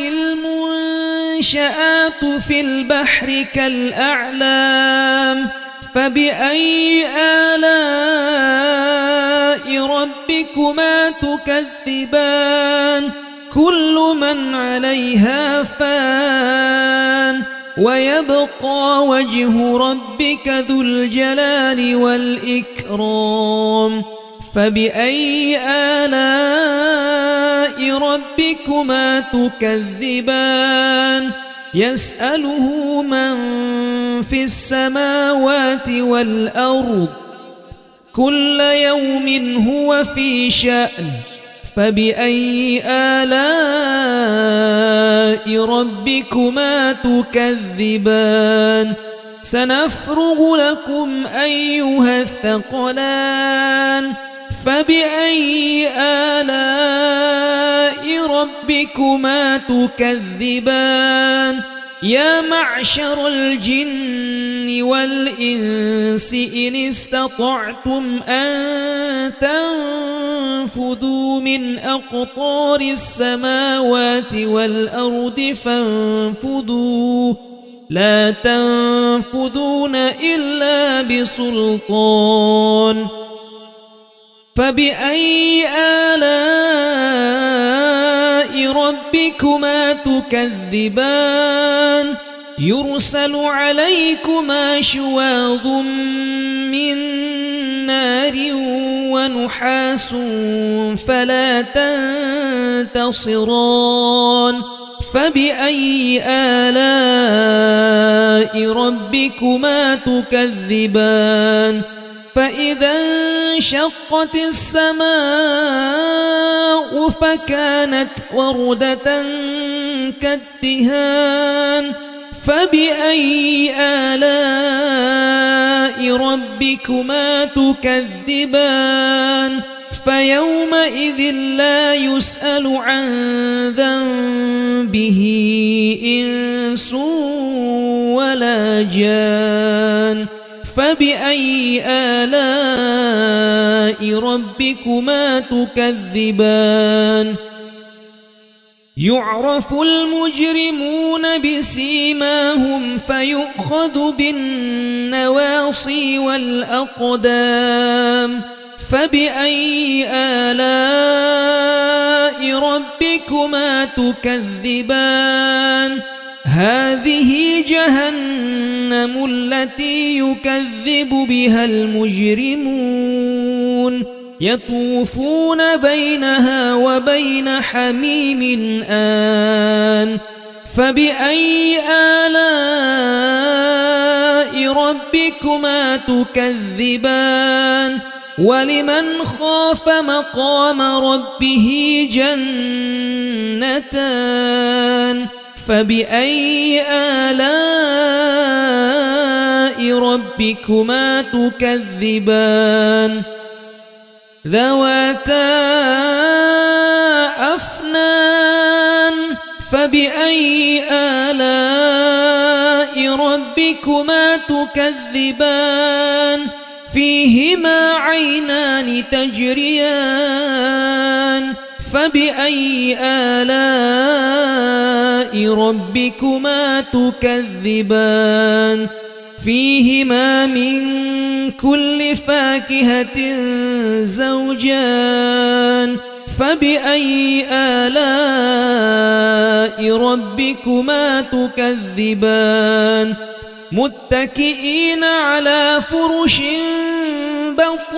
المنشآت في البحر كالأعلام فبأي آلاء ربكما تكذبان كل من عليها فان ويبقى وجه ربك ذو الجلال والإكرام فبأي آلاء ربكما تكذبان يسأله من في السماوات والأرض كل يوم هو في شأن فبأي آلاء ربكما تكذبان سنفرغ لكم أيها الثقلان فبأي آلاء ربكما تكذبان يا معشر الجن والإنس إن استطعتم أن تنفذوا من أقطار السماوات والأرض فانفذوا لا تنفذون إلا بسلطان فبأي آلاء ربكما تكذبان يرسل عليكما شواظ من نار ونحاس فلا تنتصران فبأي آلاء ربكما تكذبان فإذا انشقت السماء فكانت وردة كالدهان فبأي آلاء ربكما تكذبان فيومئذ لا يسأل عن ذنبه إنس ولا جان فبأي آلاء ربكما تكذبان يعرف المجرمون بسيماهم فيؤخذ بالنواصي والأقدام فبأي آلاء ربكما تكذبان هذه جهنم التي يكذب بها المجرمون يطوفون بينها وبين حميم آن فبأي آلاء ربكما تكذبان ولمن خاف مقام ربه جنتان فبأي آلاء ربكما تكذبان ذواتا أفنان فبأي آلاء ربكما تكذبان فيهما عينان تجريان فبأي آلاء ربكما تكذبان فيهما من كل فاكهة زوجان فبأي آلاء ربكما تكذبان متكئين على فرش بطائنها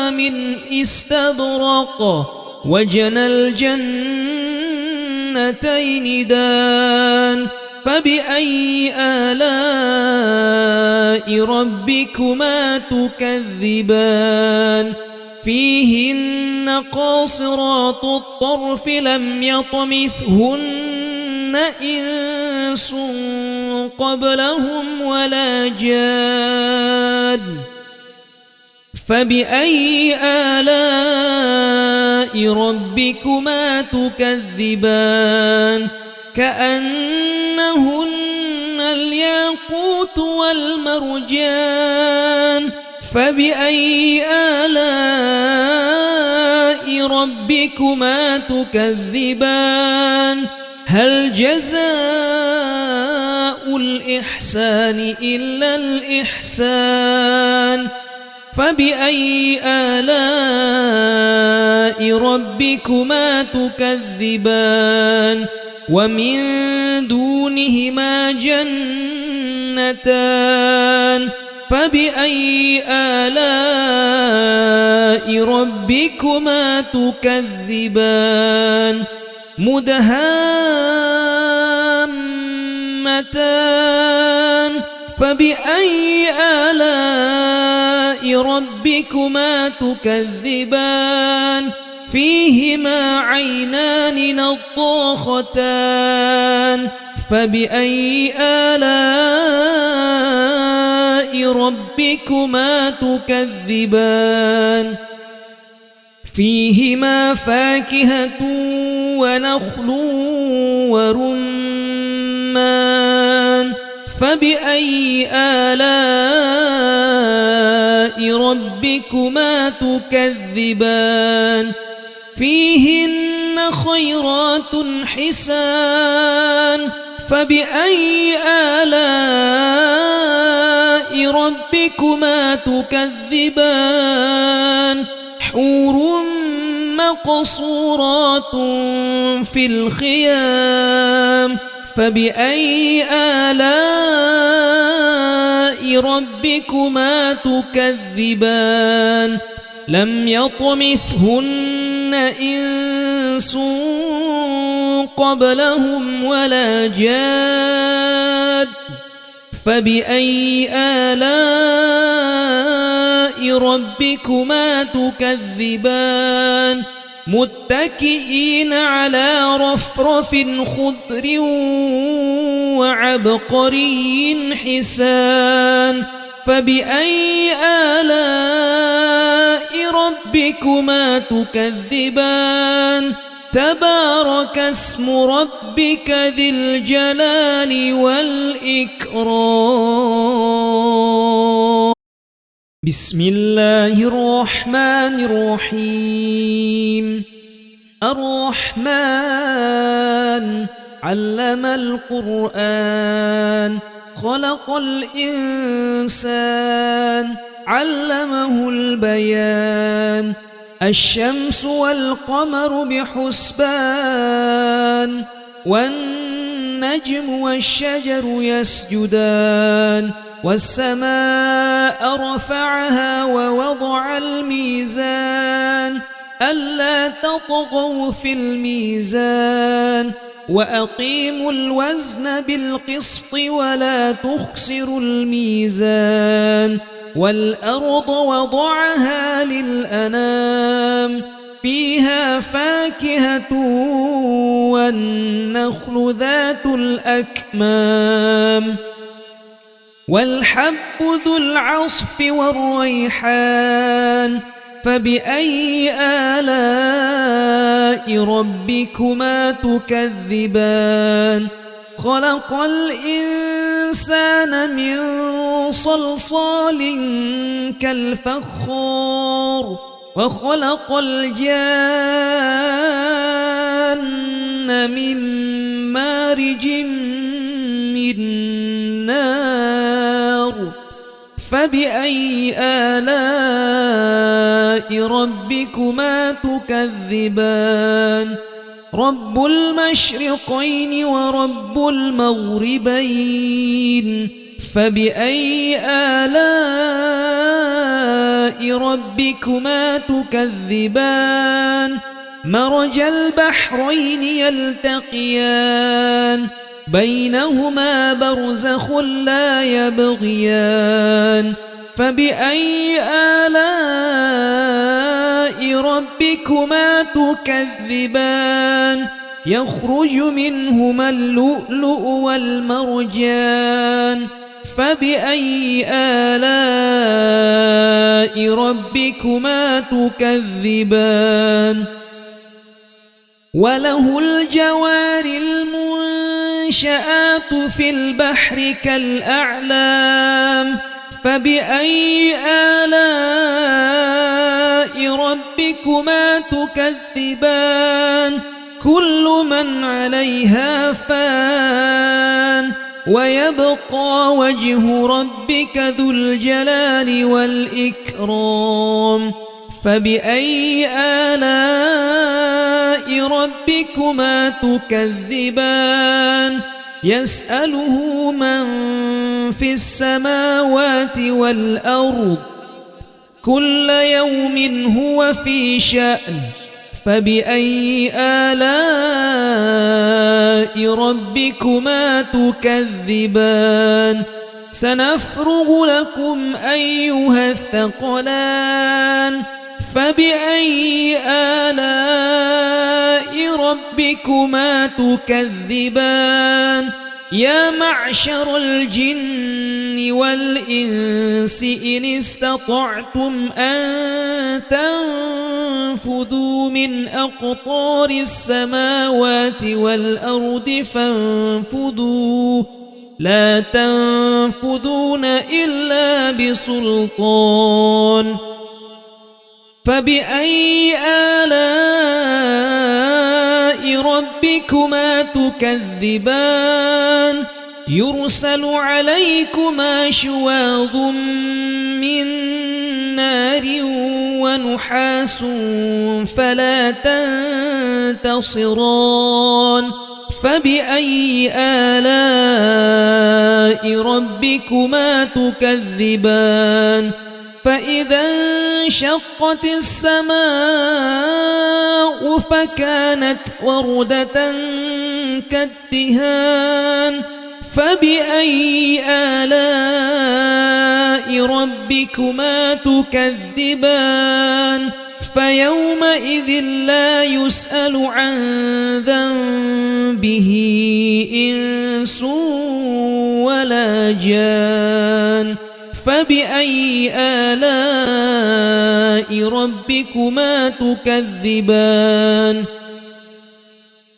من استبرق وجنى الجنتين دان فبأي آلاء ربكما تكذبان فيهن قاصرات الطرف لم يطمثهن إنس قبلهم ولا جان فبأي آلاء ربكما تكذبان كأنهن الياقوت والمرجان فبأي آلاء ربكما تكذبان هل جزاء الإحسان إلا الإحسان فبأي آلاء ربكما تكذبان ومن دونهما جنتان فبأي آلاء ربكما تكذبان مدهامتان فبأي آلاء ربكما تكذبان فيهما عينان نضاختان فبأي آلاء ربكما تكذبان فيهما فاكهة ونخل ورمان فبأي آلاء ربكما تكذبان فيهن خيرات حسان فبأي آلاء ربكما تكذبان حور مقصورات في الخيام فبأي آلاء ربكما تكذبان لم يطمثهن إنس قبلهم ولا جاد فبأي آلاء ربكما تكذبان متكئين على رفرف خضر وعبقري حسان فبأي آلاء ربكما تكذبان تبارك اسم ربك ذي الجلال والإكرام بسم الله الرحمن الرحيم الرحمن علم القرآن خلق الإنسان علمه البيان الشمس والقمر بحسبان والنجم والشجر يسجدان والسماء رفعها ووضع الميزان ألا تطغوا في الميزان وأقيموا الوزن بالقسط ولا تخسروا الميزان والأرض وضعها للأنام فيها فاكهة والنخل ذات الأكمام والحب ذو العصف والريحان فبأي آلاء ربكما تكذبان خلق الإنسان من صلصال كالفخار وخلق الجان من مارج من نار فبأي آلاء ربكما تكذبان رب المشرقين ورب المغربين فبأي آلاء ربكما تكذبان مرج البحرين يلتقيان بينهما برزخ لا يبغيان فبأي آلاء ربكما تكذبان يخرج منهما اللؤلؤ والمرجان فبأي آلاء ربكما تكذبان وله الجوار المنشآت في البحر كالأعلام فبأي آلاء ربكما تكذبان كل من عليها فان ويبقى وجه ربك ذو الجلال والإكرام فبأي آلاء ربكما تكذبان يسأله من في السماوات والأرض كل يوم هو في شأن فبأي آلاء ربكما تكذبان سنفرغ لكم أيها الثقلان فبأي آلاء ربكما تكذبان يا معشر الجن والإنس إن استطعتم أن تنفذوا من أقطار السماوات والأرض فانفذوا لا تنفذون إلا بسلطان فبأي آلاء ربكما تكذبان يرسل عليكما شواظ من نار ونحاس فلا تنتصران فبأي آلاء ربكما تكذبان فإذا انشقت السماء فكانت وردة كالدهان فبأي آلاء ربكما تكذبان فيومئذ لا يسأل عن ذنبه إنس ولا جان فبأي آلاء ربكما تكذبان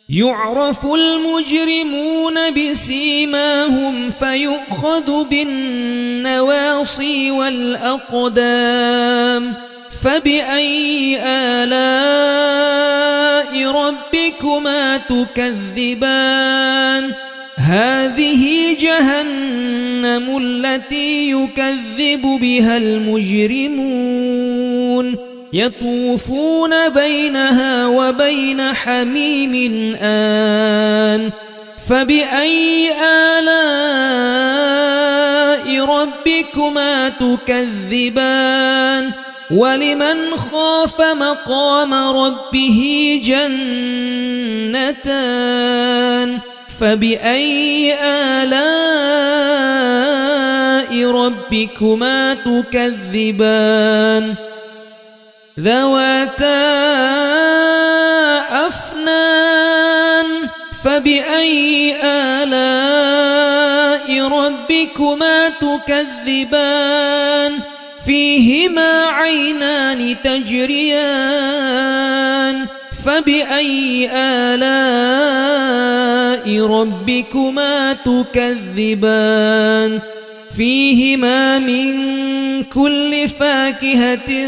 يعرف المجرمون بسيماهم فيؤخذ بالنواصي والأقدام فبأي آلاء ربكما تكذبان هذه جهنم التي يكذب بها المجرمون يطوفون بينها وبين حميم آن فبأي آلاء ربكما تكذبان ولمن خاف مقام ربه جنتان فبأي آلاء ربكما تكذبان ذواتا أفنان فبأي آلاء ربكما تكذبان فيهما عينان تجريان فبأي آلاء ربكما تكذبان فيهما من كل فاكهة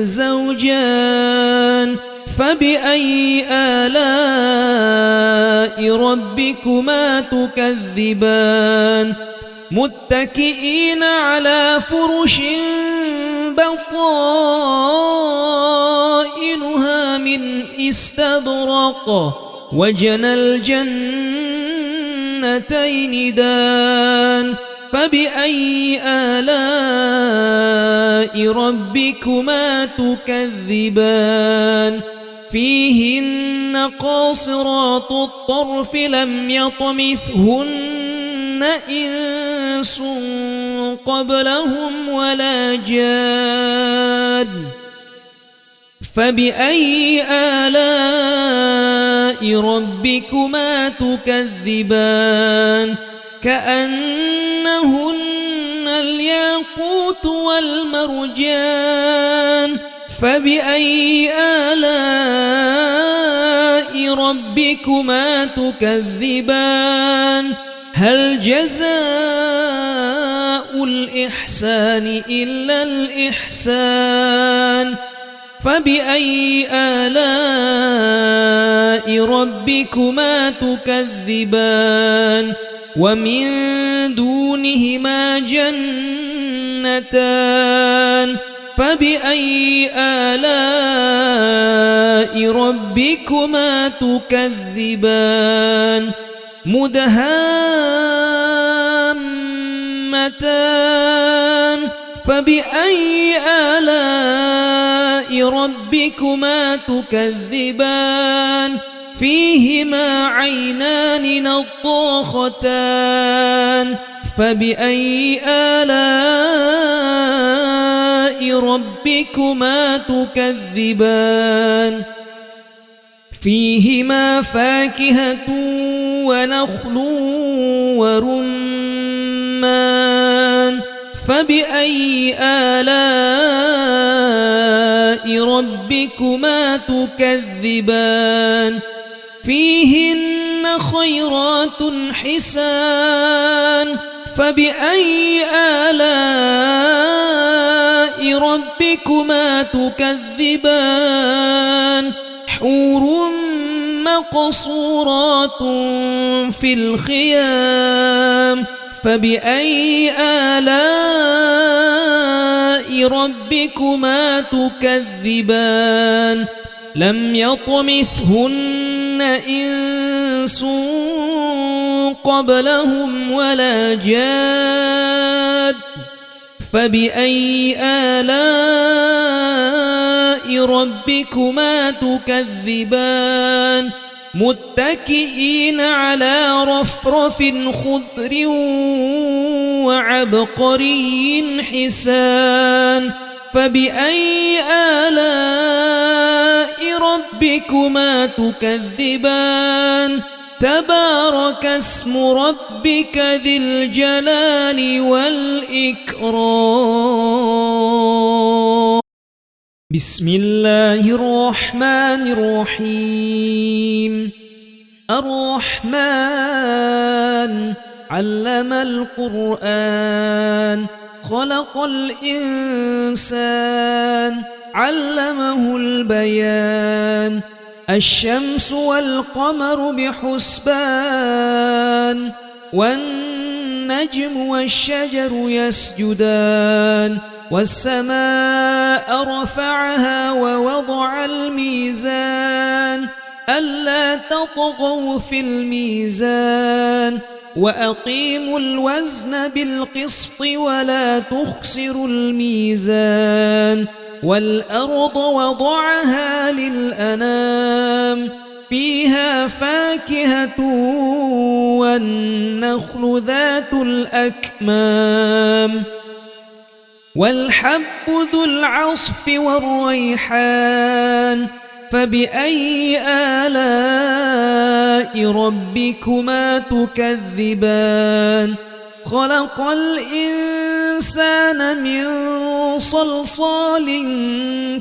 زوجان فبأي آلاء ربكما تكذبان متكئين على فرش بطائنها من استبرق وجنى الجنتين دان فبأي آلاء ربكما تكذبان فيهن قاصرات الطرف لم يطمثهن إنس قبلهم ولا جان فبأي آلاء ربكما تكذبان كأنهن الياقوت والمرجان فبأي آلاء ربكما تكذبان هل جزاء الإحسان إلا الإحسان فبأي آلاء ربكما تكذبان ومن دونهما جنتان فبأي آلاء ربكما تكذبان مدهامتان فبأي آلاء ربكما تكذبان فيهما عينان نضاختان فبأي آلاء ربكما تكذبان فيهما فاكهة ونخل ورمان فبأي آلاء ربكما تكذبان فيهن خيرات حسان فبأي آلاء ربكما تكذبان حور مقصورات في الخيام فبأي آلاء ربكما تكذبان لم يطمثهن إنس قبلهم ولا جاد فبأي آلاء ربكما تكذبان متكئين على رفرف خضر وعبقري حسان فبأي آلاء ربكما تكذبان تبارك اسم ربك ذي الجلال والإكرام بسم الله الرحمن الرحيم الرحمن علم القرآن خلق الإنسان علمه البيان الشمس والقمر بحسبان والنجم والشجر يسجدان والسماء رفعها ووضع الميزان ألا تطغوا في الميزان وأقيموا الوزن بالقسط ولا تخسروا الميزان والأرض وضعها للأنام فيها فاكهة والنخل ذات الأكمام والحب ذو العصف والريحان فبأي آلاء ربكما تكذبان خلق الإنسان من صلصال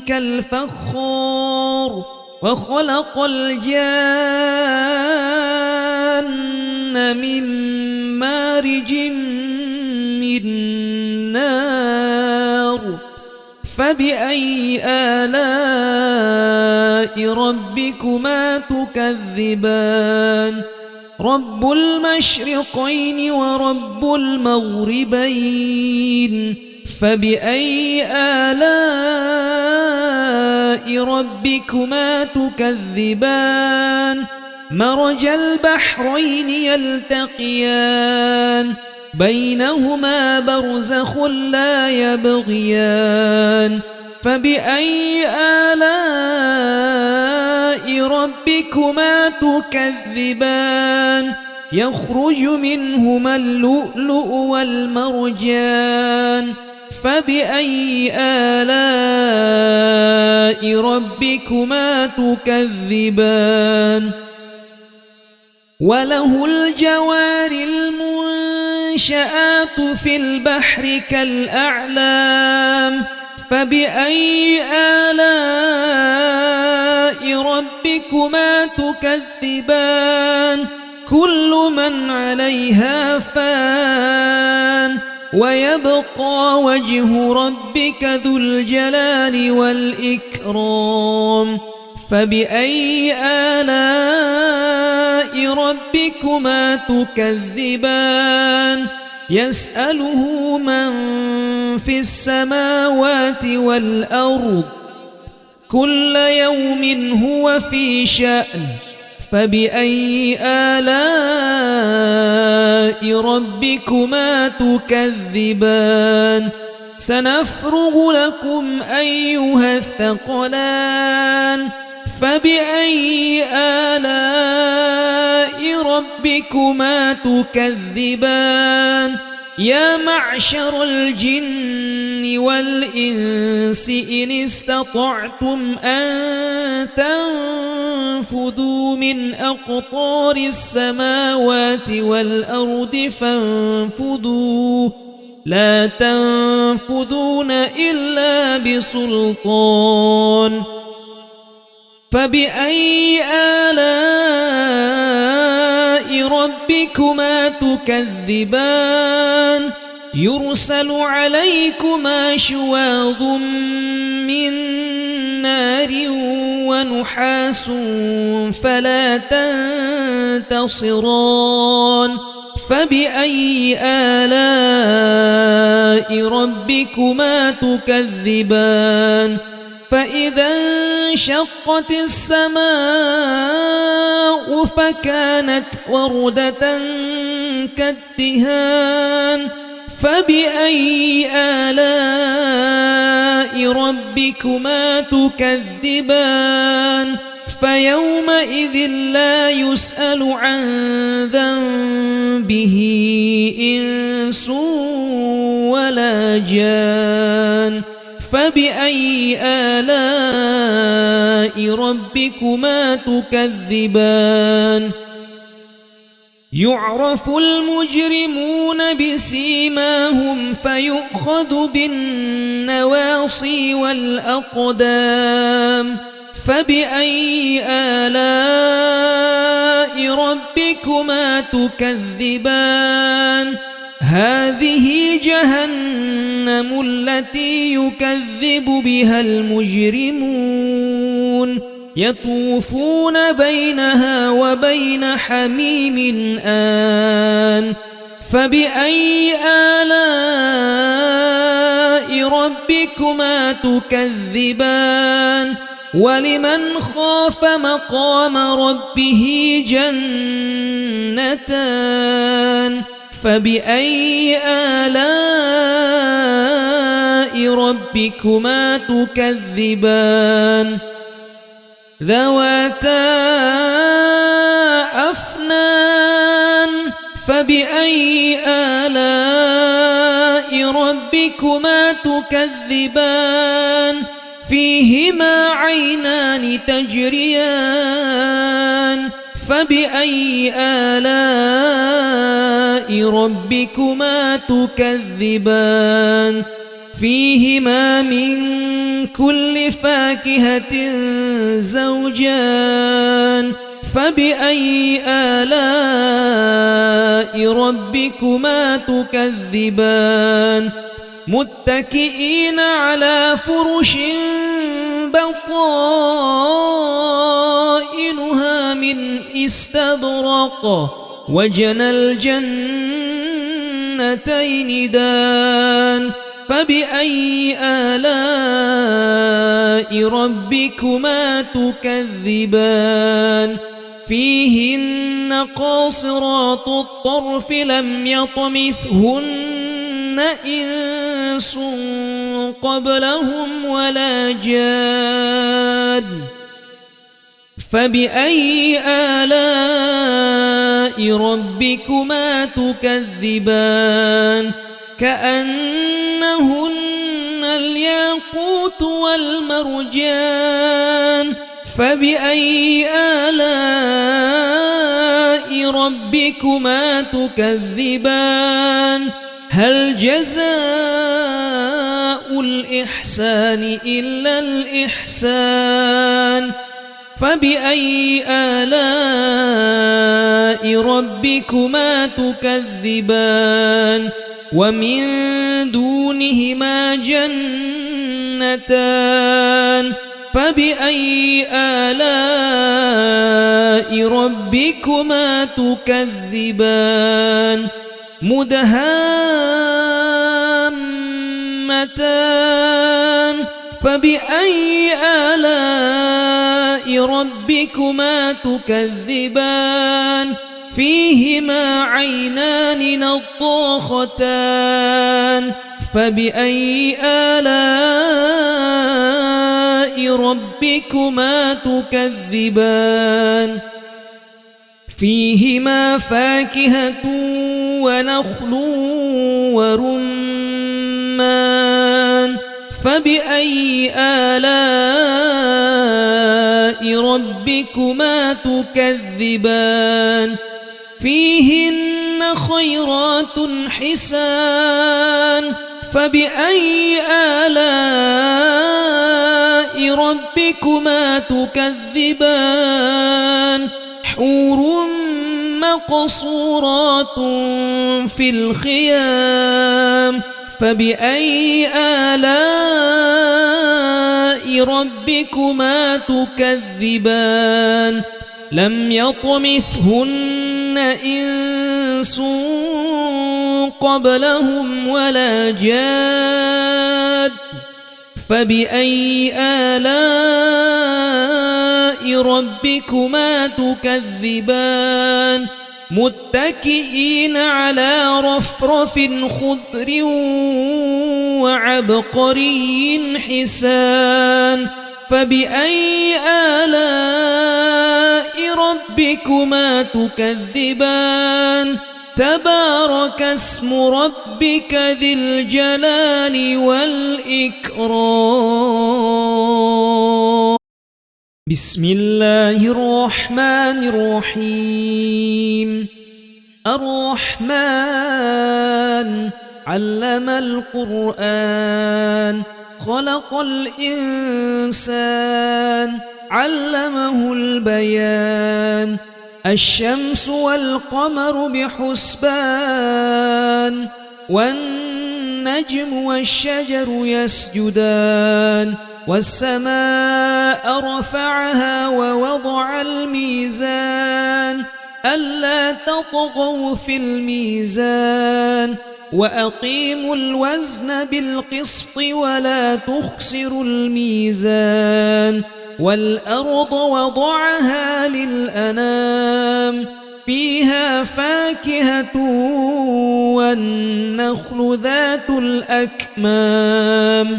كالفخار وخلق الجان من مارج من نار فبأي آلاء ربكما تكذبان رب المشرقين ورب المغربين فبأي آلاء ربكما تكذبان مرج البحرين يلتقيان بينهما برزخ لا يبغيان فبأي آلاء ربكما تكذبان يخرج منهما اللؤلؤ والمرجان فبأي آلاء ربكما تكذبان وله الجوار المنشآت في البحر كالأعلام فبأي آلاء ربكما تكذبان كل من عليها فان ويبقى وجه ربك ذو الجلال والإكرام فبأي آلاء ربكما تكذبان يسأله من في السماوات والأرض كل يوم هو في شأن فبأي آلاء ربكما تكذبان سنفرغ لكم أيها الثقلان فبأي آلاء ربكما تكذبان يا معشر الجن والإنس إن استطعتم أن تنفذوا من أقطار السماوات والأرض فانفذوا لا تنفذون إلا بسلطان فبأي آلاء ربكما تكذبان يرسل عليكما شواظ من نار ونحاس فلا تنتصران فبأي آلاء ربكما تكذبان فإذا انشقت السماء فكانت وردة كالدهان فبأي آلاء ربكما تكذبان فيومئذ لا يسأل عن ذنبه إنس ولا جان فبأي آلاء ربكما تكذبان يعرف المجرمون بسيماهم فيؤخذ بالنواصي والأقدام فبأي آلاء ربكما تكذبان هذه جهنم التي يكذب بها المجرمون يطوفون بينها وبين حميم آن فبأي آلاء ربكما تكذبان ولمن خاف مقام ربه جنتان فبأي آلاء ربكما تكذبان ذواتا أفنان فبأي آلاء ربكما تكذبان فيهما عينان تجريان فبأي آلاء ربكما تكذبان فيهما من كل فاكهة زوجان فبأي آلاء ربكما تكذبان متكئين على فرش بطائنها من استبرق وجنى الجنتين دان فبأي آلاء ربكما تكذبان فيهن قاصرات الطرف لم يطمثهن إنس قبلهم ولا جان فبأي آلاء ربكما تكذبان كأنهن الياقوت والمرجان فبأي آلاء ربكما تكذبان هل جزاء الإحسان إلا الإحسان فبأي آلاء ربكما تكذبان ومن دونهما جنتان فبأي آلاء ربكما تكذبان مدهامتان فبأي آلاء ربكما تكذبان فيهما عينان نضاختان فبأي آلاء ربكما تكذبان فيهما فاكهة ونخل ورمان فبأي آلاء ربكما تكذبان فيهن خيرات حسان فبأي آلاء ربكما تكذبان حور مقصورات في الخيام فبأي آلاء ربكما تكذبان لم يطمثهن إنس قبلهم ولا جاد فبأي آلاء ربكما تكذبان متكئين على رفرف خضر وعبقري حسان فبأي آلاء ربكما تكذبان تبارك اسم ربك ذي الجلال والإكرام بسم الله الرحمن الرحيم الرحمن علم القرآن خلق الإنسان علمه البيان الشمس والقمر بحسبان والنجم والشجر يسجدان والسماء رفعها ووضع الميزان ألا تطغوا في الميزان وأقيموا الوزن بالقسط ولا تخسروا الميزان والأرض وضعها للأنام فيها فاكهة والنخل ذات الأكمام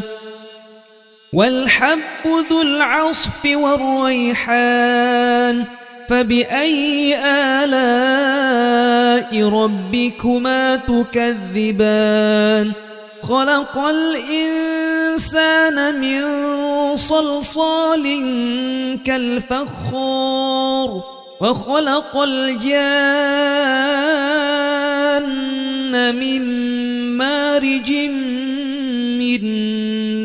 والحب ذو العصف والريحان فبأي آلاء ربكما تكذبان خلق الإنسان من صلصال كالفخار وخلق الجان من مارج من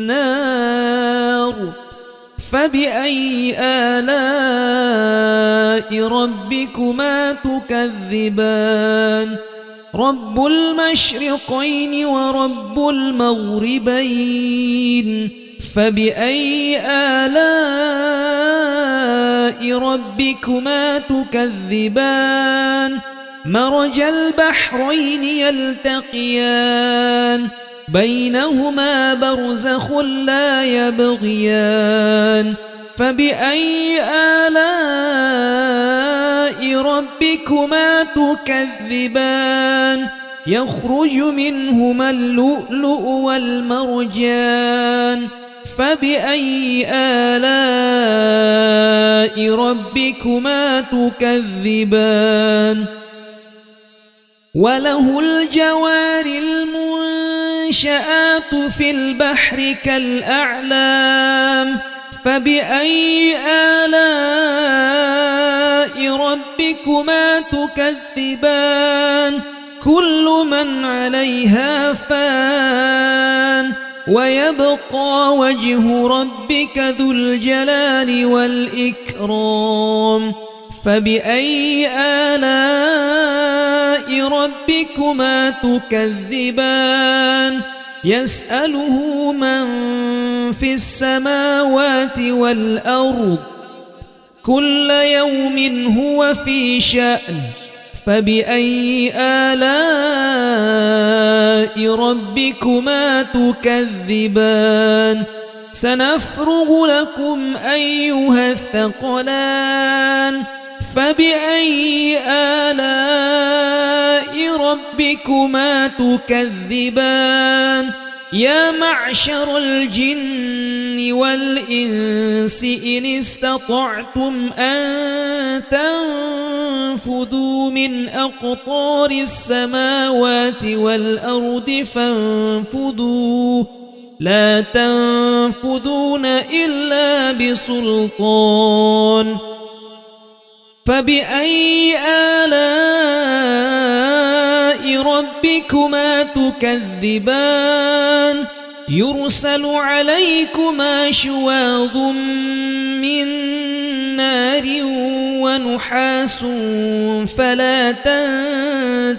نار فبأي آلاء ربكما تكذبان رب المشرقين ورب المغربين فبأي آلاء ربكما تكذبان مرج البحرين يلتقيان بينهما برزخ لا يبغيان فبأي آلاء ربكما تكذبان يخرج منهما اللؤلؤ والمرجان فبأي آلاء ربكما تكذبان وله الجوار المنشآت في البحر كالأعلام فبأي آلاء ربكما تكذبان كل من عليها فان ويبقى وجه ربك ذو الجلال والإكرام فبأي آلاء ربكما تكذبان يسأله من في السماوات والأرض كل يوم هو في شأن فبأي آلاء ربكما تكذبان سنفرغ لكم أيها الثقلان فبأي آلاء ربكما تكذبان يا معشر الجن والإنس إن استطعتم أن تنفذوا من أقطار السماوات والأرض فانفذوا لا تنفذون إلا بسلطان فبأي آلاء ربكما تكذبان يرسل عليكما شواظ من نار ونحاس فلا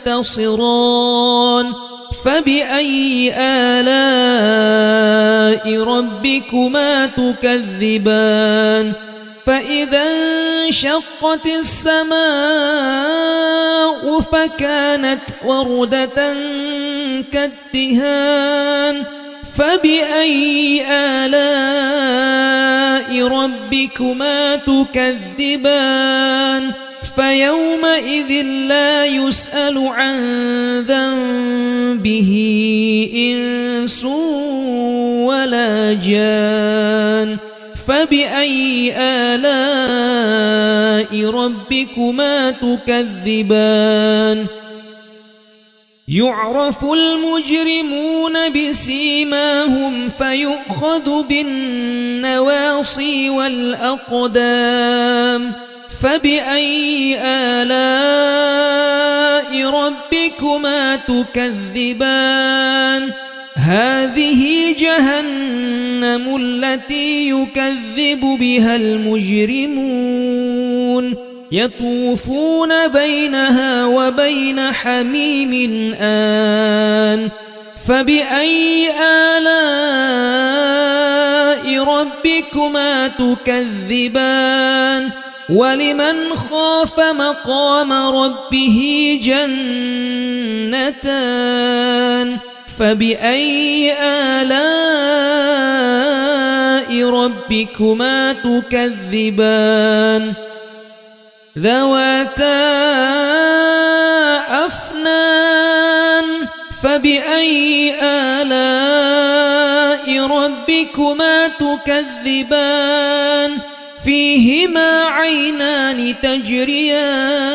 تنتصران فبأي آلاء ربكما تكذبان فإذا انشقت السماء فكانت وردة كالدهان فبأي آلاء ربكما تكذبان فيومئذ لا يسأل عن ذنبه إنس ولا جان فبأي آلاء ربكما تكذبان يعرف المجرمون بسيماهم فيؤخذ بالنواصي والأقدام فبأي آلاء ربكما تكذبان هذه جهنم التي يكذب بها المجرمون يطوفون بينها وبين حميم آن فبأي آلاء ربكما تكذبان ولمن خاف مقام ربه جنتان فبأي آلاء ربكما تكذبان ذواتا أفنان فبأي آلاء ربكما تكذبان فيهما عينان تجريان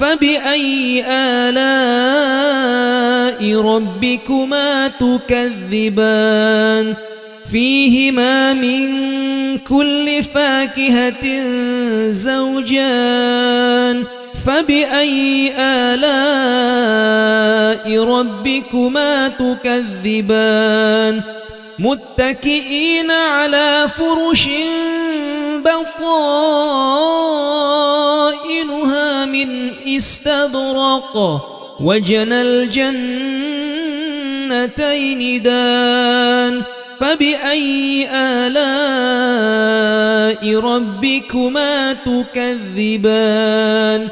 فبأي آلاء ربكما تكذبان فيهما من كل فاكهة زوجان فبأي آلاء ربكما تكذبان متكئين على فرش بطائنها من استبرق وجنى الجنتين دان فبأي آلاء ربكما تكذبان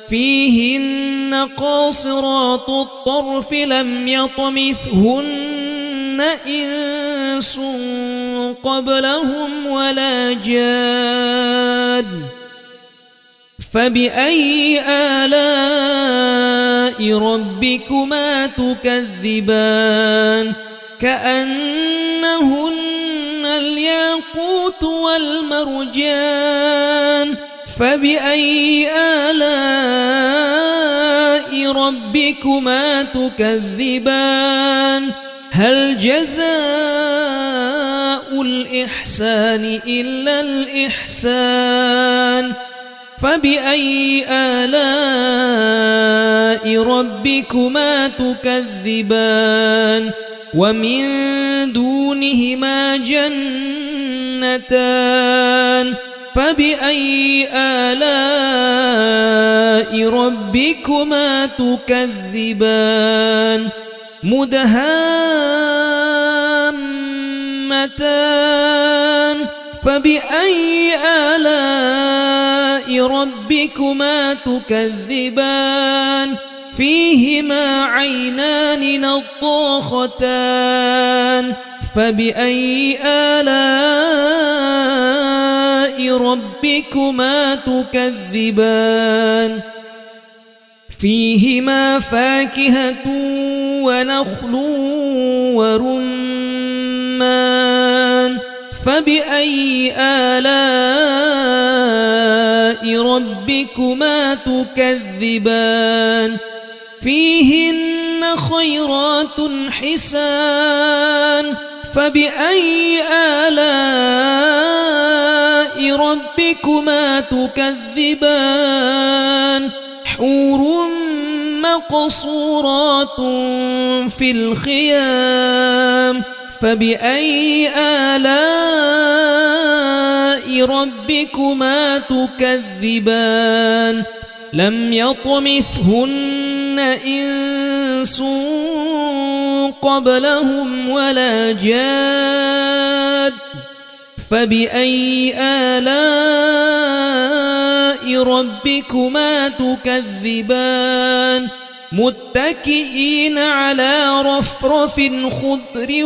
فيهن قاصرات الطرف لم يطمثهن إنس قبلهم ولا جان فبأي آلاء ربكما تكذبان كأنهن الياقوت والمرجان فبأي آلاء ربكما تكذبان هل جزاء الإحسان إلا الإحسان فبأي آلاء ربكما تكذبان ومن دونهما جنتان فبأي آلاء ربكما تكذبان مدهامتان فبأي آلاء ربكما تكذبان فيهما عينان نضاختان فبأي آلاء ربكما تكذبان فيهما فاكهة ونخل ورمان فبأي آلاء ربكما تكذبان فيهن خيرات حسان فبأي آلاء ربكما تكذبان حور مقصورات في الخيام فبأي آلاء ربكما تكذبان لم يطمثهن إنس قبلهم ولا جاد فبأي آلاء ربكما تكذبان متكئين على رفرف خضر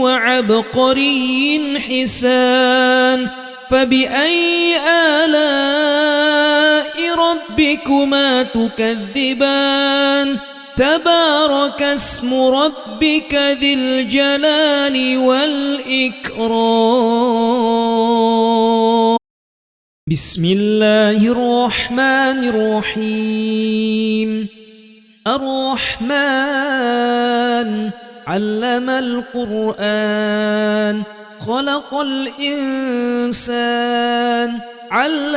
وعبقري حسان فبأي آلاء ربكما تكذبان تبارك اسم ربك ذي الجلال والإكرام بسم الله الرحمن الرحيم الرحمن علم القرآن خلق الإنسان علم